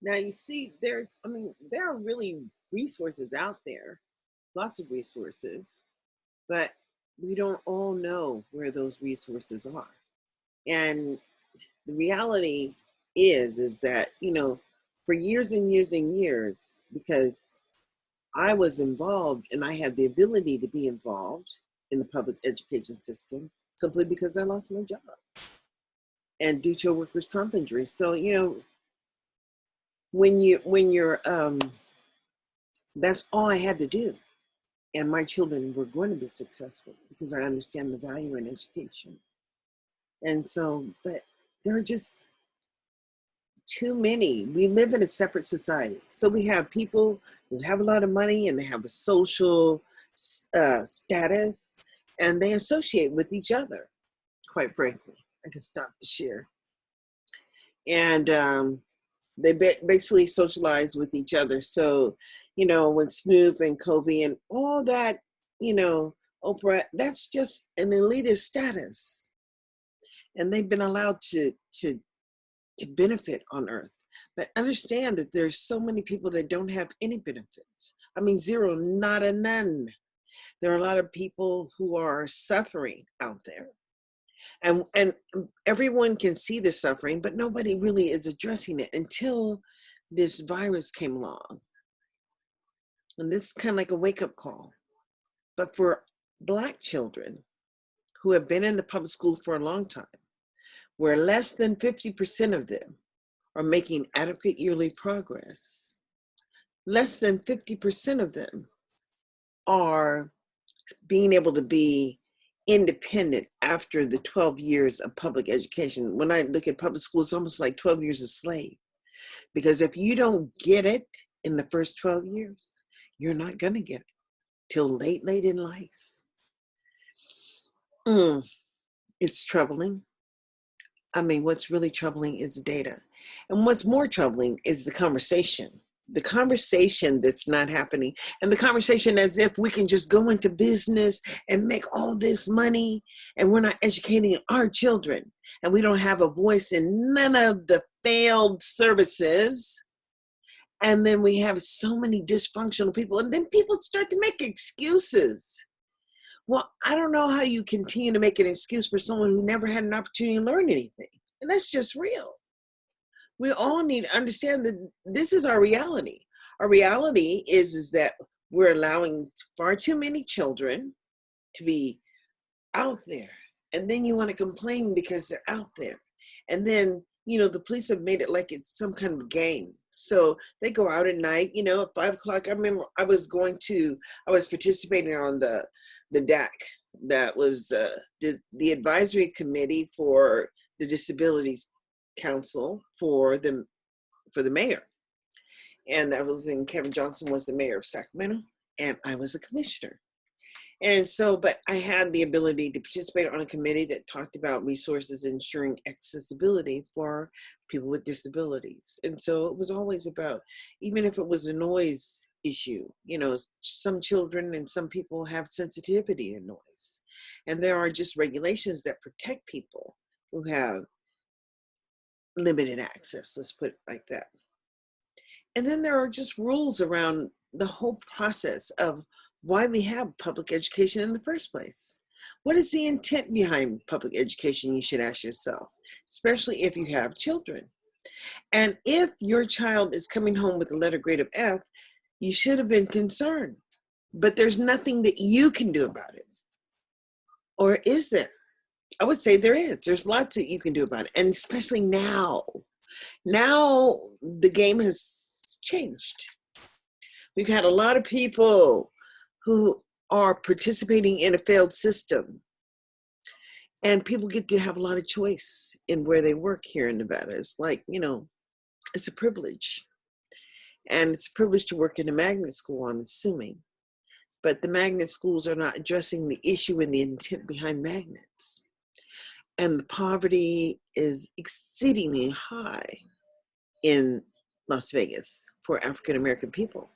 Now you see, there are really resources out there, lots of resources, but we don't all know where those resources are. And the reality is that, for years and years and years, because I was involved and I had the ability to be involved in the public education system simply because I lost my job and due to a workers' comp injury. So, when you're that's all I had to do, and my children were going to be successful because I understand the value in education. And so, but there are just too many. We live in a separate society, so we have people who have a lot of money and they have a social status, and they associate with each other. Quite frankly, I can stop the share. And they basically socialize with each other. So, when Snoop and Kobe and all that, Oprah, that's just an elitist status. And they've been allowed to benefit on earth. But understand that there's so many people that don't have any benefits. I mean, zero, not a none. There are a lot of people who are suffering out there. And everyone can see the suffering, but nobody really is addressing it until this virus came along. And this is kind of like a wake-up call. But for Black children who have been in the public school for a long time, where less than 50% of them are making adequate yearly progress, less than 50% of them are being able to be independent after the 12 years of public education. When I look at public school, it's almost like 12 years a slave. Because if you don't get it in the first 12 years, you're not going to get it till late in life. It's troubling. I mean, what's really troubling is the data. And what's more troubling is the conversation that's not happening, and the conversation as if we can just go into business and make all this money, and we're not educating our children, and we don't have a voice in none of the failed services. And then we have so many dysfunctional people, and then people start to make excuses. Well, I don't know how you continue to make an excuse for someone who never had an opportunity to learn anything. And that's just real. We all need to understand that this is our reality. Our reality is that we're allowing far too many children to be out there. And then you want to complain because they're out there. And then the police have made it like it's some kind of game. So they go out at night, at 5 o'clock. I remember I was participating on the DAC. That was the advisory committee for the Disabilities Council for the mayor. And that was Kevin Johnson was the mayor of Sacramento, and I was a commissioner. And so, but I had the ability to participate on a committee that talked about resources ensuring accessibility for people with disabilities. And so it was always about, even if it was a noise issue, some children and some people have sensitivity to noise. And there are just regulations that protect people who have limited access, let's put it like that. And then there are just rules around the whole process of why we have public education in the first place. What is the intent behind public education, you should ask yourself, especially if you have children. And if your child is coming home with a letter grade of F, you should have been concerned. But there's nothing that you can do about it. Or is there? I would say there is. There's lots that you can do about it. And especially now. Now the game has changed. We've had a lot of people who are participating in a failed system. And people get to have a lot of choice in where they work here in Nevada. It's like, it's a privilege. And it's a privilege to work in a magnet school, I'm assuming. But the magnet schools are not addressing the issue and the intent behind magnets. And the poverty is exceedingly high in Las Vegas for African American people.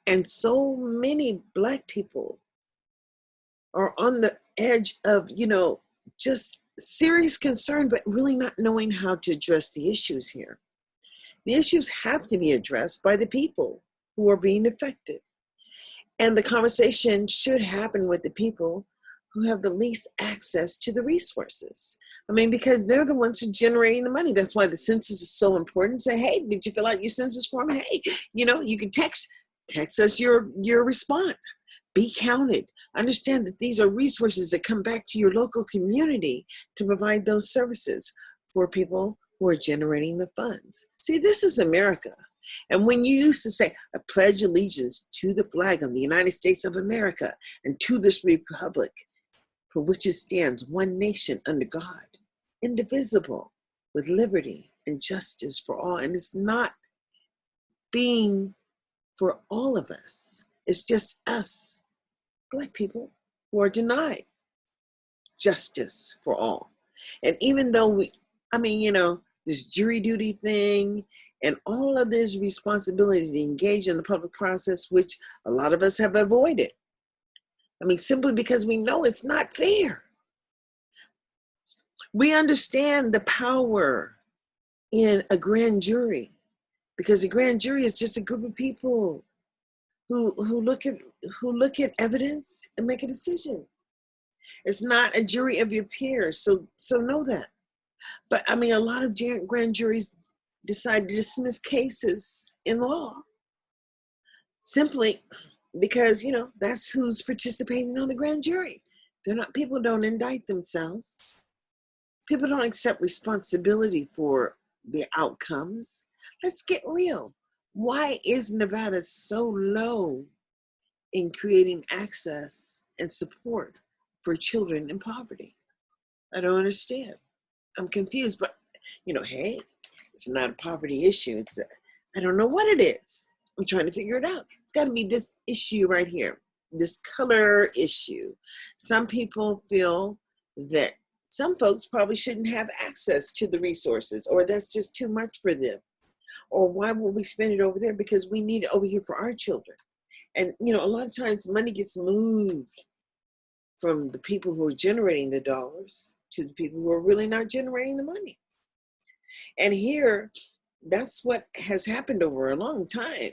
And so many Black people are on the edge of, just serious concern, but really not knowing how to address the issues here. The issues have to be addressed by the people who are being affected. And the conversation should happen with the people who have the least access to the resources. I mean, because they're the ones who are generating the money. That's why the census is so important. Say, hey, did you fill out your census form? Hey, you can text us your response. Be counted. Understand that these are resources that come back to your local community to provide those services for people who are generating the funds. See, this is America. And when you used to say, I pledge allegiance to the flag of the United States of America and to this republic for which it stands, one nation under God, indivisible, with liberty and justice for all. And it's not being for all of us. It's just us, Black people, who are denied justice for all. And even though this jury duty thing and all of this responsibility to engage in the public process, which a lot of us have avoided. I mean, simply because we know it's not fair. We understand the power in a grand jury, because a grand jury is just a group of people who look at evidence and make a decision. It's not a jury of your peers, so know that. But I mean, a lot of grand juries decide to dismiss cases in law simply because that's who's participating on the grand jury. People don't indict themselves. People don't accept responsibility for the outcomes. Let's get real. Why is Nevada so low in creating access and support for children in poverty? I don't understand. I'm confused, but hey, it's not a poverty issue. I don't know what it is. I'm trying to figure it out. It's got to be this issue right here, this color issue. Some people feel that some folks probably shouldn't have access to the resources, or that's just too much for them. Or why would we spend it over there? Because we need it over here for our children. And, a lot of times money gets moved from the people who are generating the dollars to the people who are really not generating the money. And here, that's what has happened over a long time.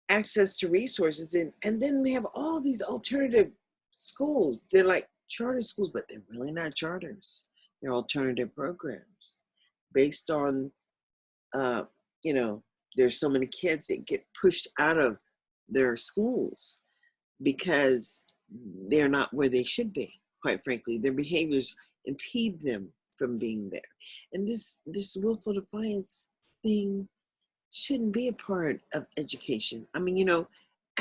Access to resources. And then we have all these alternative schools. They're like charter schools, but they're really not charters. They're alternative programs based on, there's so many kids that get pushed out of their schools because they're not where they should be. Quite frankly, their behaviors impede them from being there. And this willful defiance thing shouldn't be a part of education. I mean,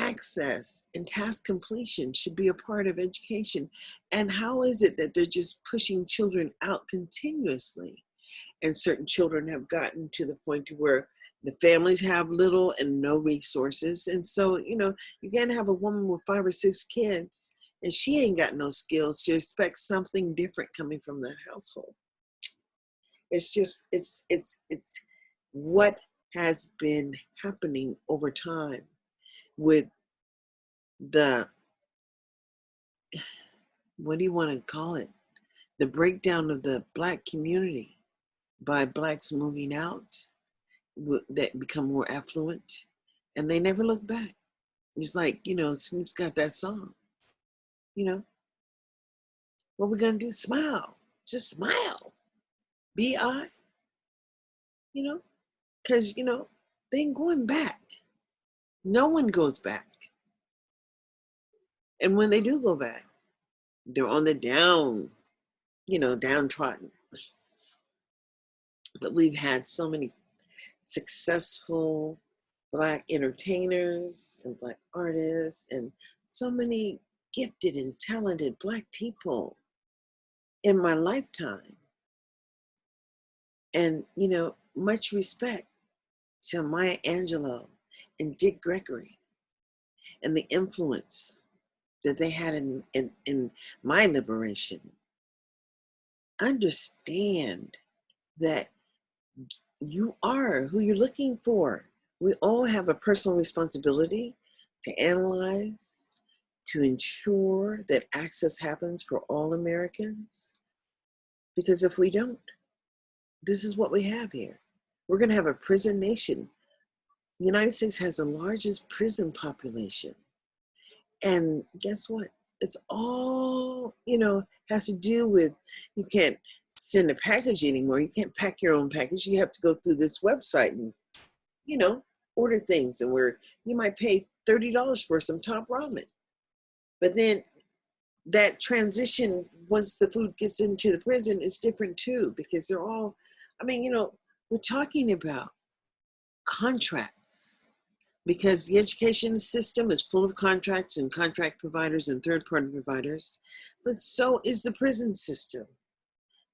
access and task completion should be a part of education. And how is it that they're just pushing children out continuously? And certain children have gotten to the point to where the families have little and no resources. And so, you can't have a woman with 5 or 6 kids and she ain't got no skills to expect something different coming from that household. It's just, it's what has been happening over time with the, what do you want to call it? The breakdown of the Black community by Blacks moving out that become more affluent, and they never look back. It's like, Snoop's got that song, what we gonna do? Smile, just smile, B.I., because, they ain't going back. No one goes back. And when they do go back, they're on the downtrodden. But we've had so many successful Black entertainers and Black artists and so many gifted and talented Black people in my lifetime. And, much respect to Maya Angelou and Dick Gregory and the influence that they had in my liberation. Understand that you are who you're looking for. We all have a personal responsibility to analyze, to ensure that access happens for all Americans. Because if we don't, this is what we have here. We're going to have a prison nation. The United States has the largest prison population. And guess what? It's all, has to do with, you can't send a package anymore. You can't pack your own package. You have to go through this website and, order things, and where you might pay $30 for some top ramen. But then that transition, once the food gets into the prison, is different too, because they're all, we're talking about contracts, because the education system is full of contracts and contract providers and third-party providers, but so is the prison system.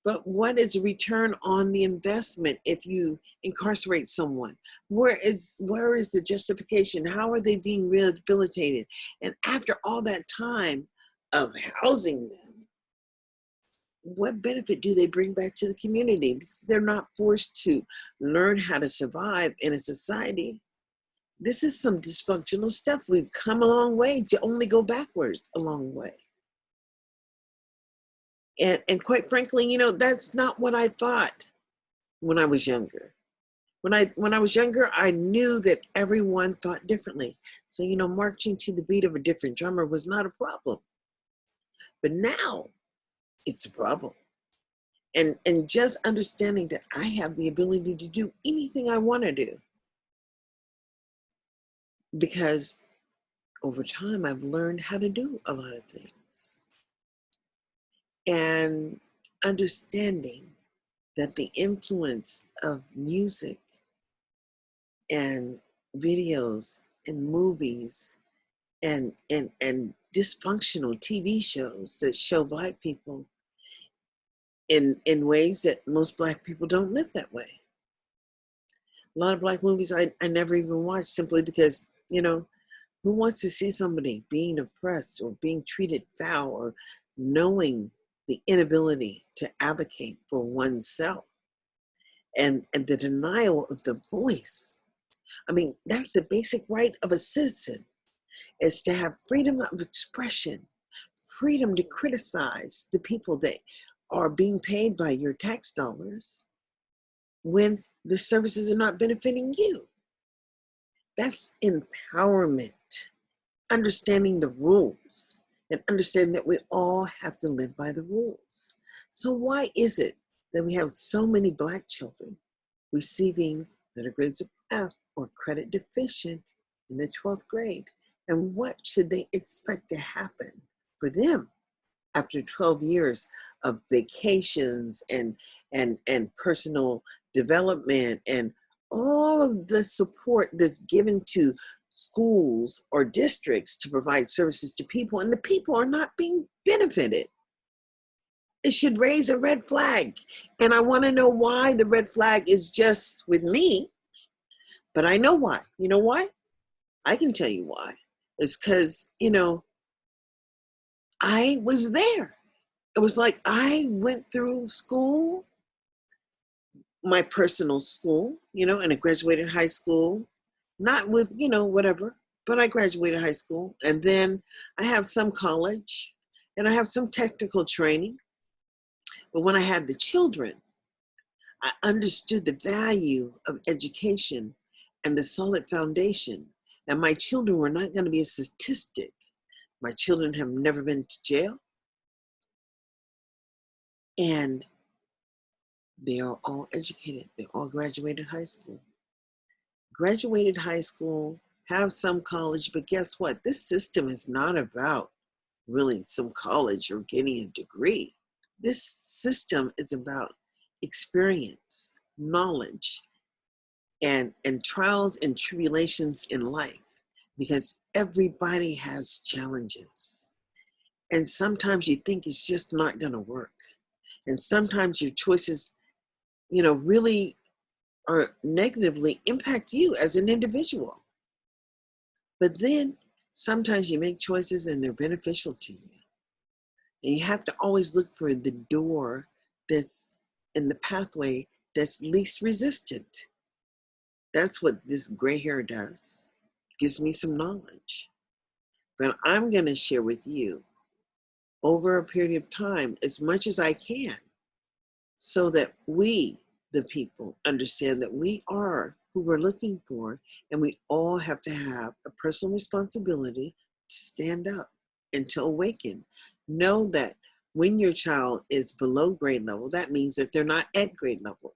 But what is a return on the investment if you incarcerate someone? Where is the justification? How are they being rehabilitated? And after all that time of housing them, what benefit do they bring back to the community? They're not forced to learn how to survive in a society. This is some dysfunctional stuff. We've come a long way to only go backwards a long way. And quite frankly, that's not what I thought when I was younger. When I was younger, I knew that everyone thought differently. So, marching to the beat of a different drummer was not a problem. But now it's a problem. And just understanding that I have the ability to do anything I want to do. Because over time, I've learned how to do a lot of things. And understanding that the influence of music and videos and movies and dysfunctional TV shows that show Black people in ways that most Black people don't live that way. A lot of Black movies I never even watched, simply because, who wants to see somebody being oppressed or being treated foul or knowing the inability to advocate for oneself and the denial of the voice? That's the basic right of a citizen, is to have freedom of expression, freedom to criticize the people that are being paid by your tax dollars when the services are not benefiting you. That's empowerment. Understanding the rules and understanding that we all have to live by the rules. So why is it that we have so many Black children receiving letter grades of F or credit deficient in the 12th grade? And what should they expect to happen for them after 12 years of vacations and personal development and all of the support that's given to schools or districts to provide services to people, and the people are not being benefited. It should raise a red flag. And I want to know why the red flag is just with me, but I know why. You know why? I can tell you why. It's because, I was there. It was like I went through school, my personal school, and I graduated high school, not with, whatever, but I graduated high school. And then I have some college and I have some technical training. But when I had the children, I understood the value of education and the solid foundation. And my children were not going to be a statistic. My children have never been to jail. And they are all educated. They all graduated high school. Graduated high school, have some college, but guess what? This system is not about really some college or getting a degree. This system is about experience, knowledge, and trials and tribulations in life, because everybody has challenges. And sometimes you think it's just not going to work. And sometimes your choices, really or negatively impact you as an individual. But then sometimes you make choices and they're beneficial to you. And you have to always look for the door that's in the pathway that's least resistant. That's what this gray hair does. Gives me some knowledge. But I'm going to share with you over a period of time as much as I can, so that we, the people, understand that we are who we're looking for, and we all have to have a personal responsibility to stand up and to awaken. Know that when your child is below grade level, that means that they're not at grade level,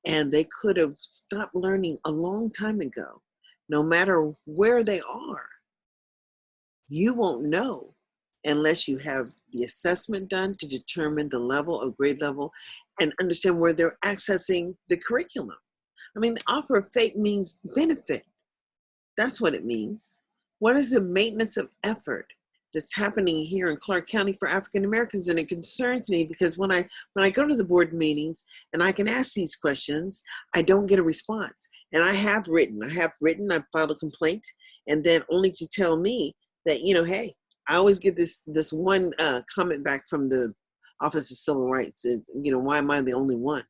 and they could have stopped learning a long time ago. No matter where they are, you won't know unless you have the assessment done to determine the level of grade level and understand where they're accessing the curriculum. I mean, the offer of faith means benefit. That's what it means. What is the maintenance of effort that's happening here in Clark County for African Americans? And it concerns me because when I go to the board meetings and I can ask these questions, I don't get a response. And I have written, I've filed a complaint, and then only to tell me that, hey, I always get this one comment back from the Office of Civil Rights is, why am I the only one?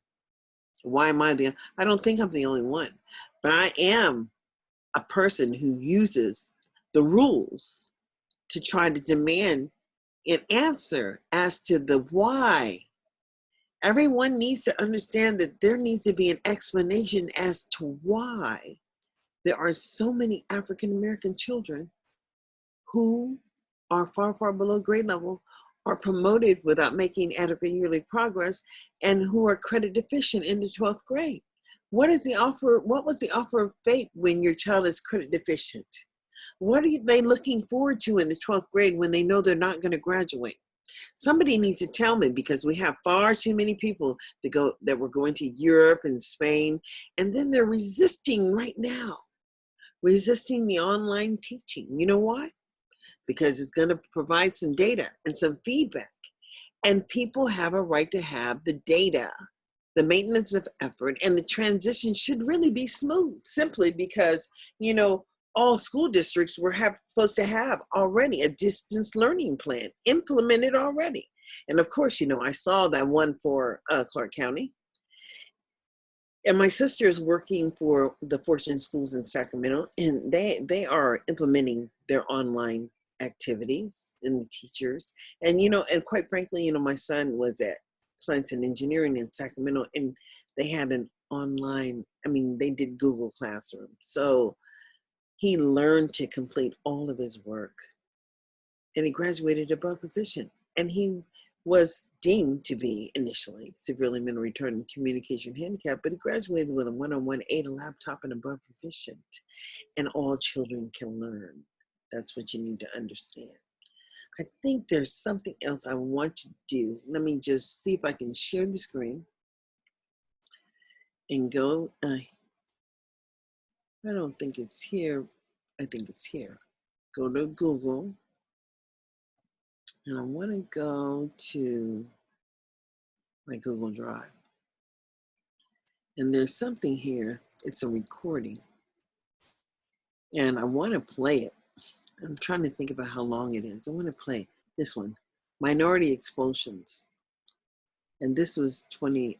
I don't think I'm the only one, but I am a person who uses the rules to try to demand an answer as to the why. Everyone needs to understand that there needs to be an explanation as to why there are so many African American children who are far, far below grade level, are promoted without making adequate yearly progress, and who are credit deficient in the 12th grade. What was the offer of faith when your child is credit deficient? What are they looking forward to in the 12th grade when they know they're not going to graduate? Somebody needs to tell me, because we have far too many people that were going to Europe and Spain, and then they're resisting right now, resisting the online teaching. You know why? Because it's going to provide some data and some feedback. And people have a right to have the data, the maintenance of effort, and the transition should really be smooth, simply because, all school districts were supposed to have already a distance learning plan implemented already. And of course, I saw that one for Clark County. And my sister is working for the Fortune Schools in Sacramento, and they are implementing their online activities and the teachers. And, and quite frankly, my son was at Science and Engineering in Sacramento, and they had an online, they did Google Classroom. So he learned to complete all of his work, and he graduated above proficient. And he was deemed to be initially severely mentally retarded and communication handicapped, but he graduated with a 101A, a laptop, and above proficient. And all children can learn. That's what you need to understand. I think there's something else I want to do. Let me just see if I can share the screen and go. I don't think it's here. I think it's here. Go to Google, and I want to go to my Google Drive. And there's something here. It's a recording. And I want to play it. I'm trying to think about how long it is. I want to play this one, Minority Expulsions. And this was 19.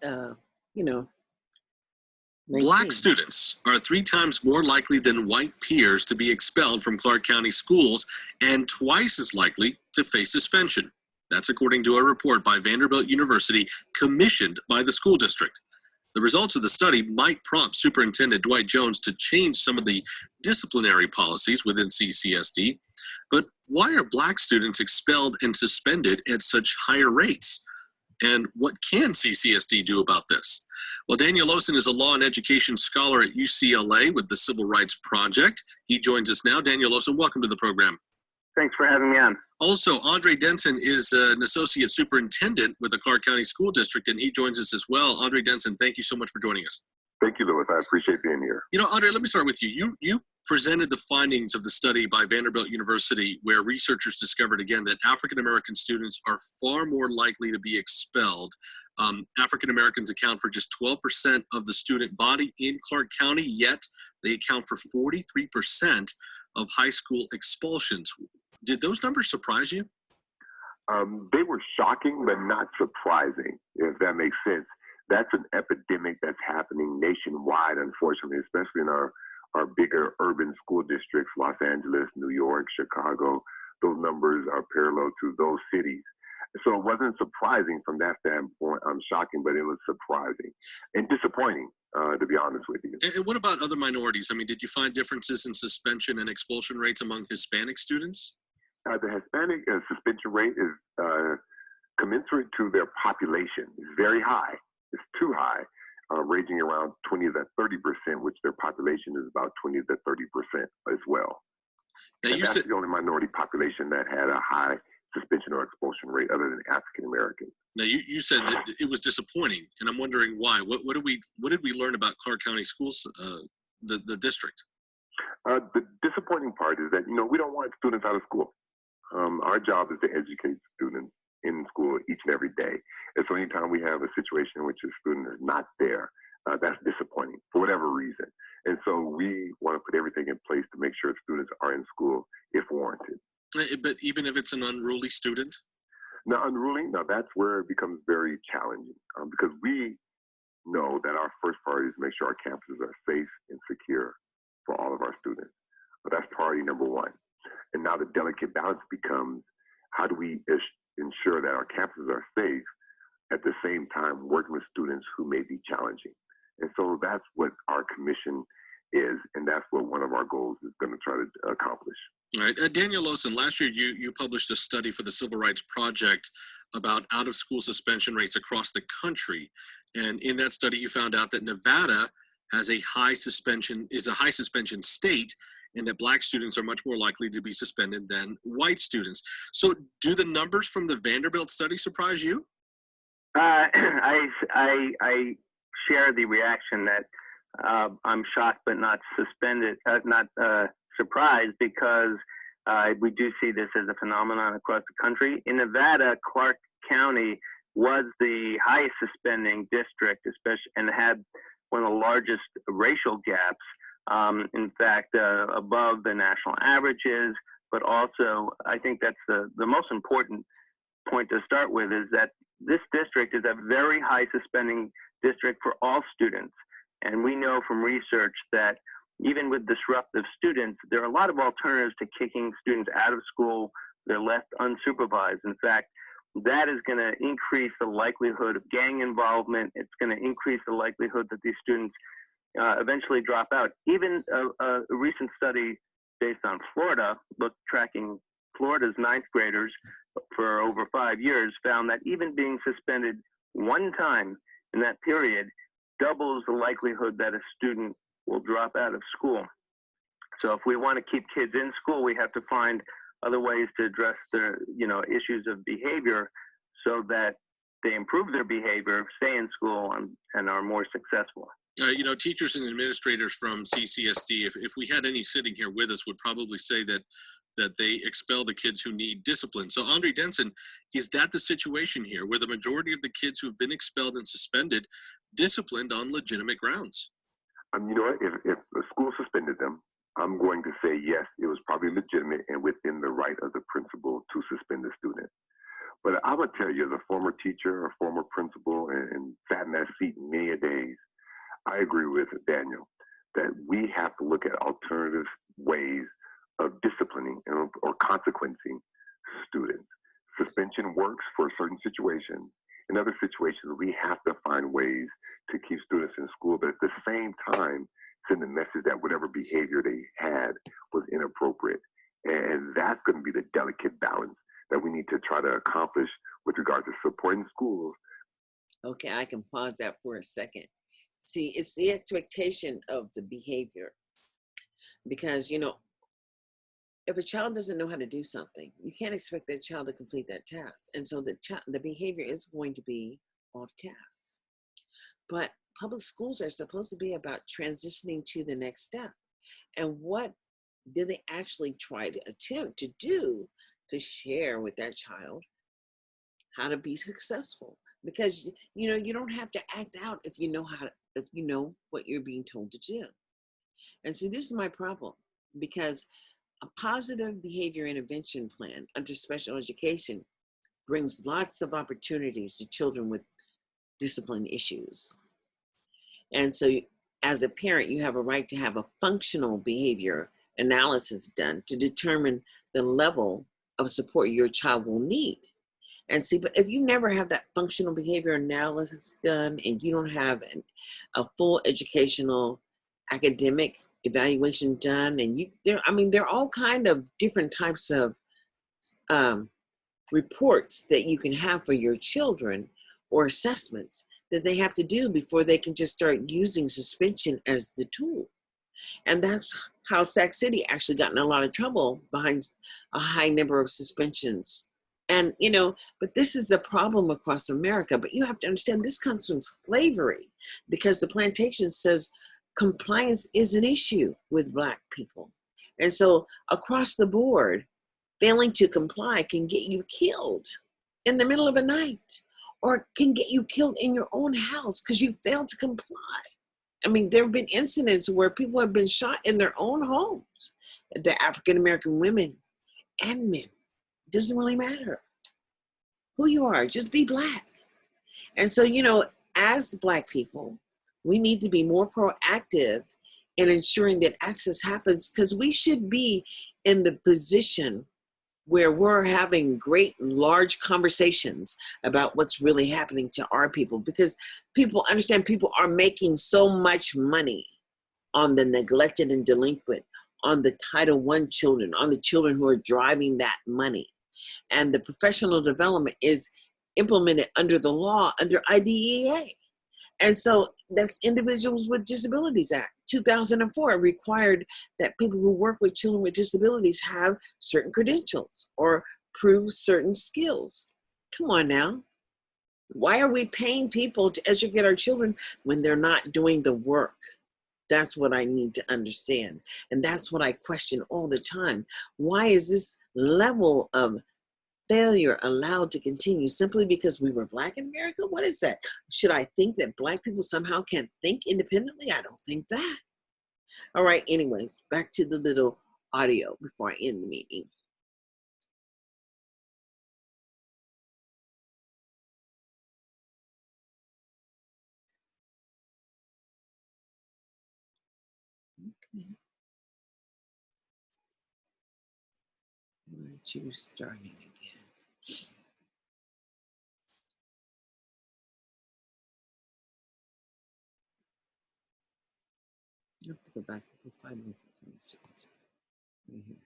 Black students are 3 times more likely than white peers to be expelled from Clark County schools and twice as likely to face suspension. That's according to a report by Vanderbilt University commissioned by the school district. The results of the study might prompt Superintendent Dwight Jones to change some of the disciplinary policies within CCSD. But why are Black students expelled and suspended at such higher rates? And what can CCSD do about this? Well, Daniel Lawson is a law and education scholar at UCLA with the Civil Rights Project. He joins us now. Daniel Lawson, welcome to the program. Thanks for having me on. Also, Andre Denson is an associate superintendent with the Clark County School District, and he joins us as well. Andre Denson, thank you so much for joining us. Thank you, Louis. I appreciate being here. You know, Andre, let me start with you. You presented the findings of the study by Vanderbilt University, where researchers discovered again that African-American students are far more likely to be expelled. African-Americans account for just 12% of the student body in Clark County, yet they account for 43% of high school expulsions. Did those numbers surprise you? They were shocking, but not surprising, if that makes sense. That's an epidemic that's happening nationwide, unfortunately, especially in our bigger urban school districts, Los Angeles, New York, Chicago. Those numbers are parallel to those cities. So it wasn't surprising from that standpoint. Shocking, but it was surprising and disappointing, to be honest with you. And what about other minorities? I mean, did you find differences in suspension and expulsion rates among Hispanic students? The Hispanic suspension rate is commensurate to their population. It's very high. It's too high, ranging around 20 to 30%, which their population is about 20 to 30% as well. Now, and that's the only minority population that had a high suspension or expulsion rate other than African Americans. Now, you said that it was disappointing, and I'm wondering why. What did we learn about Clark County schools, the district? The disappointing part is that, we don't want students out of school. Our job is to educate students in school each and every day. And so anytime we have a situation in which a student is not there, that's disappointing for whatever reason. And so we want to put everything in place to make sure students are in school if warranted. But even if it's an unruly student? Now, that's where it becomes very challenging because we know that our first priority is to make sure our campuses are safe and secure for all of our students. But that's priority number one. And now the delicate balance becomes, how do we ensure that our campuses are safe at the same time working with students who may be challenging? And so that's what our commission is, and that's what one of our goals is going to try to accomplish. All right. Daniel Lawson, last year you published a study for the Civil Rights Project about out-of-school suspension rates across the country. And in that study, you found out that Nevada is a high suspension state, and that Black students are much more likely to be suspended than white students. So do the numbers from the Vanderbilt study surprise you? I share the reaction that I'm shocked but not surprised, because we do see this as a phenomenon across the country. In Nevada, Clark County was the highest suspending district, especially, and had one of the largest racial gaps. In fact, above the national averages, but also I think that's the most important point to start with, is that this district is a very high suspending district for all students. And we know from research that even with disruptive students, there are a lot of alternatives to kicking students out of school. They're left unsupervised. In fact, that is going to increase the likelihood of gang involvement. It's going to increase the likelihood that these students eventually drop out. Even a recent study based on Florida, tracking Florida's ninth graders for over 5 years, found that even being suspended one time in that period doubles the likelihood that a student will drop out of school. So if we want to keep kids in school, we have to find other ways to address their, issues of behavior so that they improve their behavior, stay in school, and are more successful. Teachers and administrators from CCSD, if we had any sitting here with us, would probably say that they expel the kids who need discipline. So Andre Denson, is that the situation here, where the majority of the kids who've been expelled and suspended disciplined on legitimate grounds? You know what? If the school suspended them, I'm going to say yes, it was probably legitimate and within the right of the principal to suspend the student. But I would tell you, as a former teacher, a former principal, and sat in that seat many a days, I agree with Daniel that we have to look at alternative ways of disciplining or consequencing students. Suspension works for certain situations. In other situations, we have to find ways to keep students in school, but at the same time, send the message that whatever behavior they had was inappropriate. And that's going to be the delicate balance that we need to try to accomplish with regard to supporting schools. Okay, I can pause that for a second. See, it's the expectation of the behavior. Because, if a child doesn't know how to do something, you can't expect that child to complete that task. And so the behavior is going to be off task. But public schools are supposed to be about transitioning to the next step. And what did they actually try to attempt to do to share with that child how to be successful? Because, you don't have to act out if you know what you're being told to do. And see, this is my problem, because a positive behavior intervention plan under special education brings lots of opportunities to children with discipline issues. And so as a parent, you have a right to have a functional behavior analysis done to determine the level of support your child will need. And see, but if you never have that functional behavior analysis done, and you don't have a full educational academic evaluation done, and there are all kind of different types of reports that you can have for your children, or assessments that they have to do before they can just start using suspension as the tool. And that's how Sac City actually got in a lot of trouble behind a high number of suspensions. And, but this is a problem across America. But you have to understand, this comes from slavery, because the plantation says compliance is an issue with Black people. And so across the board, failing to comply can get you killed in the middle of the night, or can get you killed in your own house because you failed to comply. There have been incidents where people have been shot in their own homes. The African-American women and men. It doesn't really matter who you are, just be Black. And so, as Black people, we need to be more proactive in ensuring that access happens, because we should be in the position where we're having great, large conversations about what's really happening to our people, because people understand people are making so much money on the neglected and delinquent, on the Title I children, on the children who are driving that money. And the professional development is implemented under the law, under IDEA. And so that's Individuals with Disabilities Act. 2004 required that people who work with children with disabilities have certain credentials or prove certain skills. Come on now. Why are we paying people to educate our children when they're not doing the work? That's what I need to understand. And that's what I question all the time. Why is this level of failure allowed to continue simply because we were Black in America? What is that? Should I think that Black people somehow can't think independently? I don't think that. All right, anyways, back to the little audio before I end the meeting. Okay. All right, you're starting again. You have to go back for 5 minutes and 20 seconds. Right here.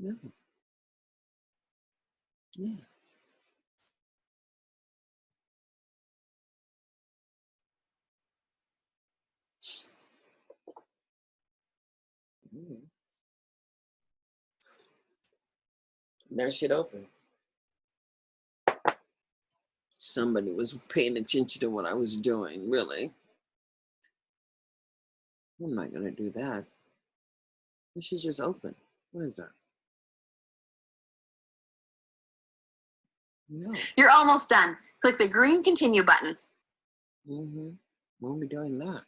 No. Yeah. That shit open. Somebody was paying attention to what I was doing, really. I'm not gonna do that. It should just open. What is that? No. You're almost done. Click the green continue button. Won't be doing that.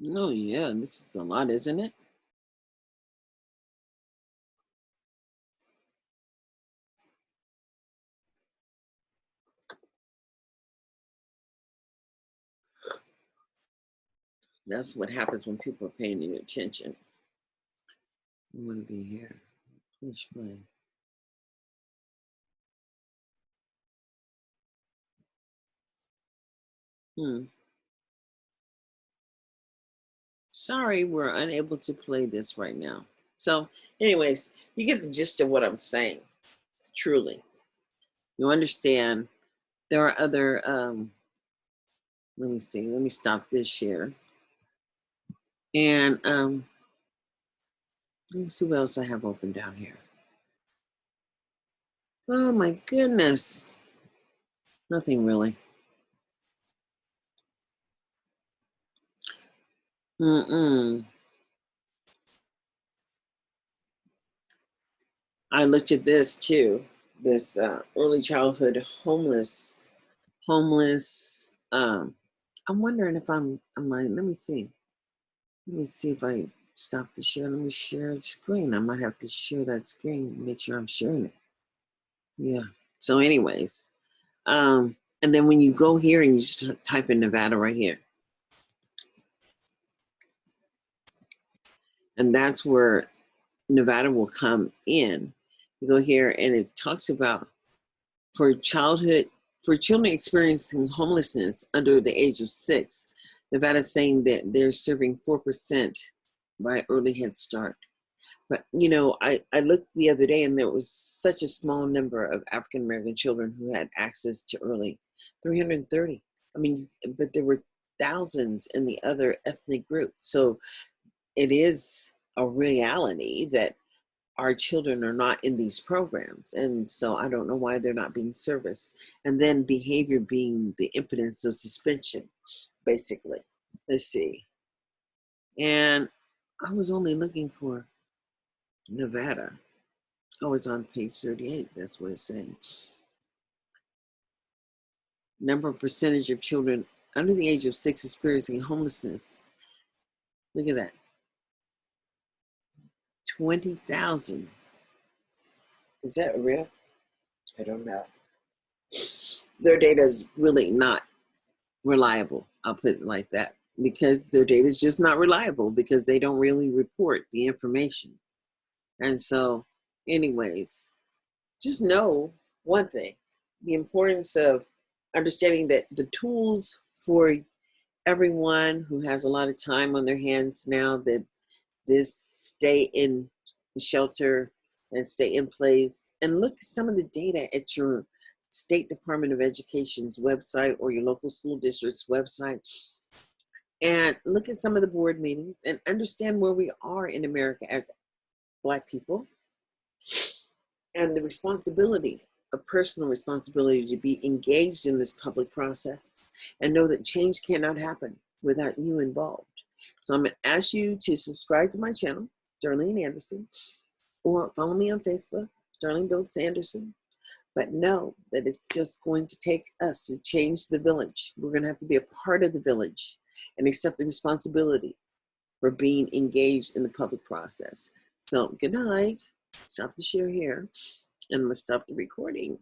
Oh yeah, this is a lot, isn't it? That's what happens when people are paying you attention. I want to be here. Push play. Sorry, we're unable to play this right now. So, anyways, you get the gist of what I'm saying. Truly, you understand. There are other. Let me see. Let me stop this share. And let me see what else I have open down here. Oh my goodness. Nothing really. I looked at this too. This early childhood homeless. I'm wondering if I'm like, let me see. Let me see if I stop the share. Let me share the screen. I might have to share that screen, make sure I'm sharing it. Yeah. So anyways, and then when you go here and you just type in Nevada right here. And that's where Nevada will come in. You go here and it talks about for children experiencing homelessness under the age of 6, Nevada is saying that they're serving 4% by early Head Start. But, you know, I looked the other day and there was such a small number of African-American children who had access to early, 330. I mean, but there were thousands in the other ethnic groups. So it is a reality that our children are not in these programs. And so I don't know why they're not being serviced. And then behavior being the impotence of suspension, basically. Let's see. And I was only looking for Nevada. Oh, it's on page 38. That's what it's saying. Number of percentage of children under the age of 6 experiencing homelessness. Look at that. 20,000. Is that real? I don't know. Their data is really not reliable. I'll put it like that. Because their data is just not reliable because they don't really report the information. And so, anyways, just know one thing, the importance of understanding that the tools for everyone who has a lot of time on their hands now, that this stay in shelter and stay in place, and look at some of the data at your State Department of Education's website or your local school district's website, and look at some of the board meetings and understand where we are in America as Black people, and the responsibility, a personal responsibility to be engaged in this public process, and know that change cannot happen without you involved. So I'm going to ask you to subscribe to my channel, Darlene Anderson, or follow me on Facebook, Darlene Bilks Anderson. But know that it's just going to take us to change the village. We're going to have to be a part of the village and accept the responsibility for being engaged in the public process. So good night. Stop the share here. And I'm going to stop the recording.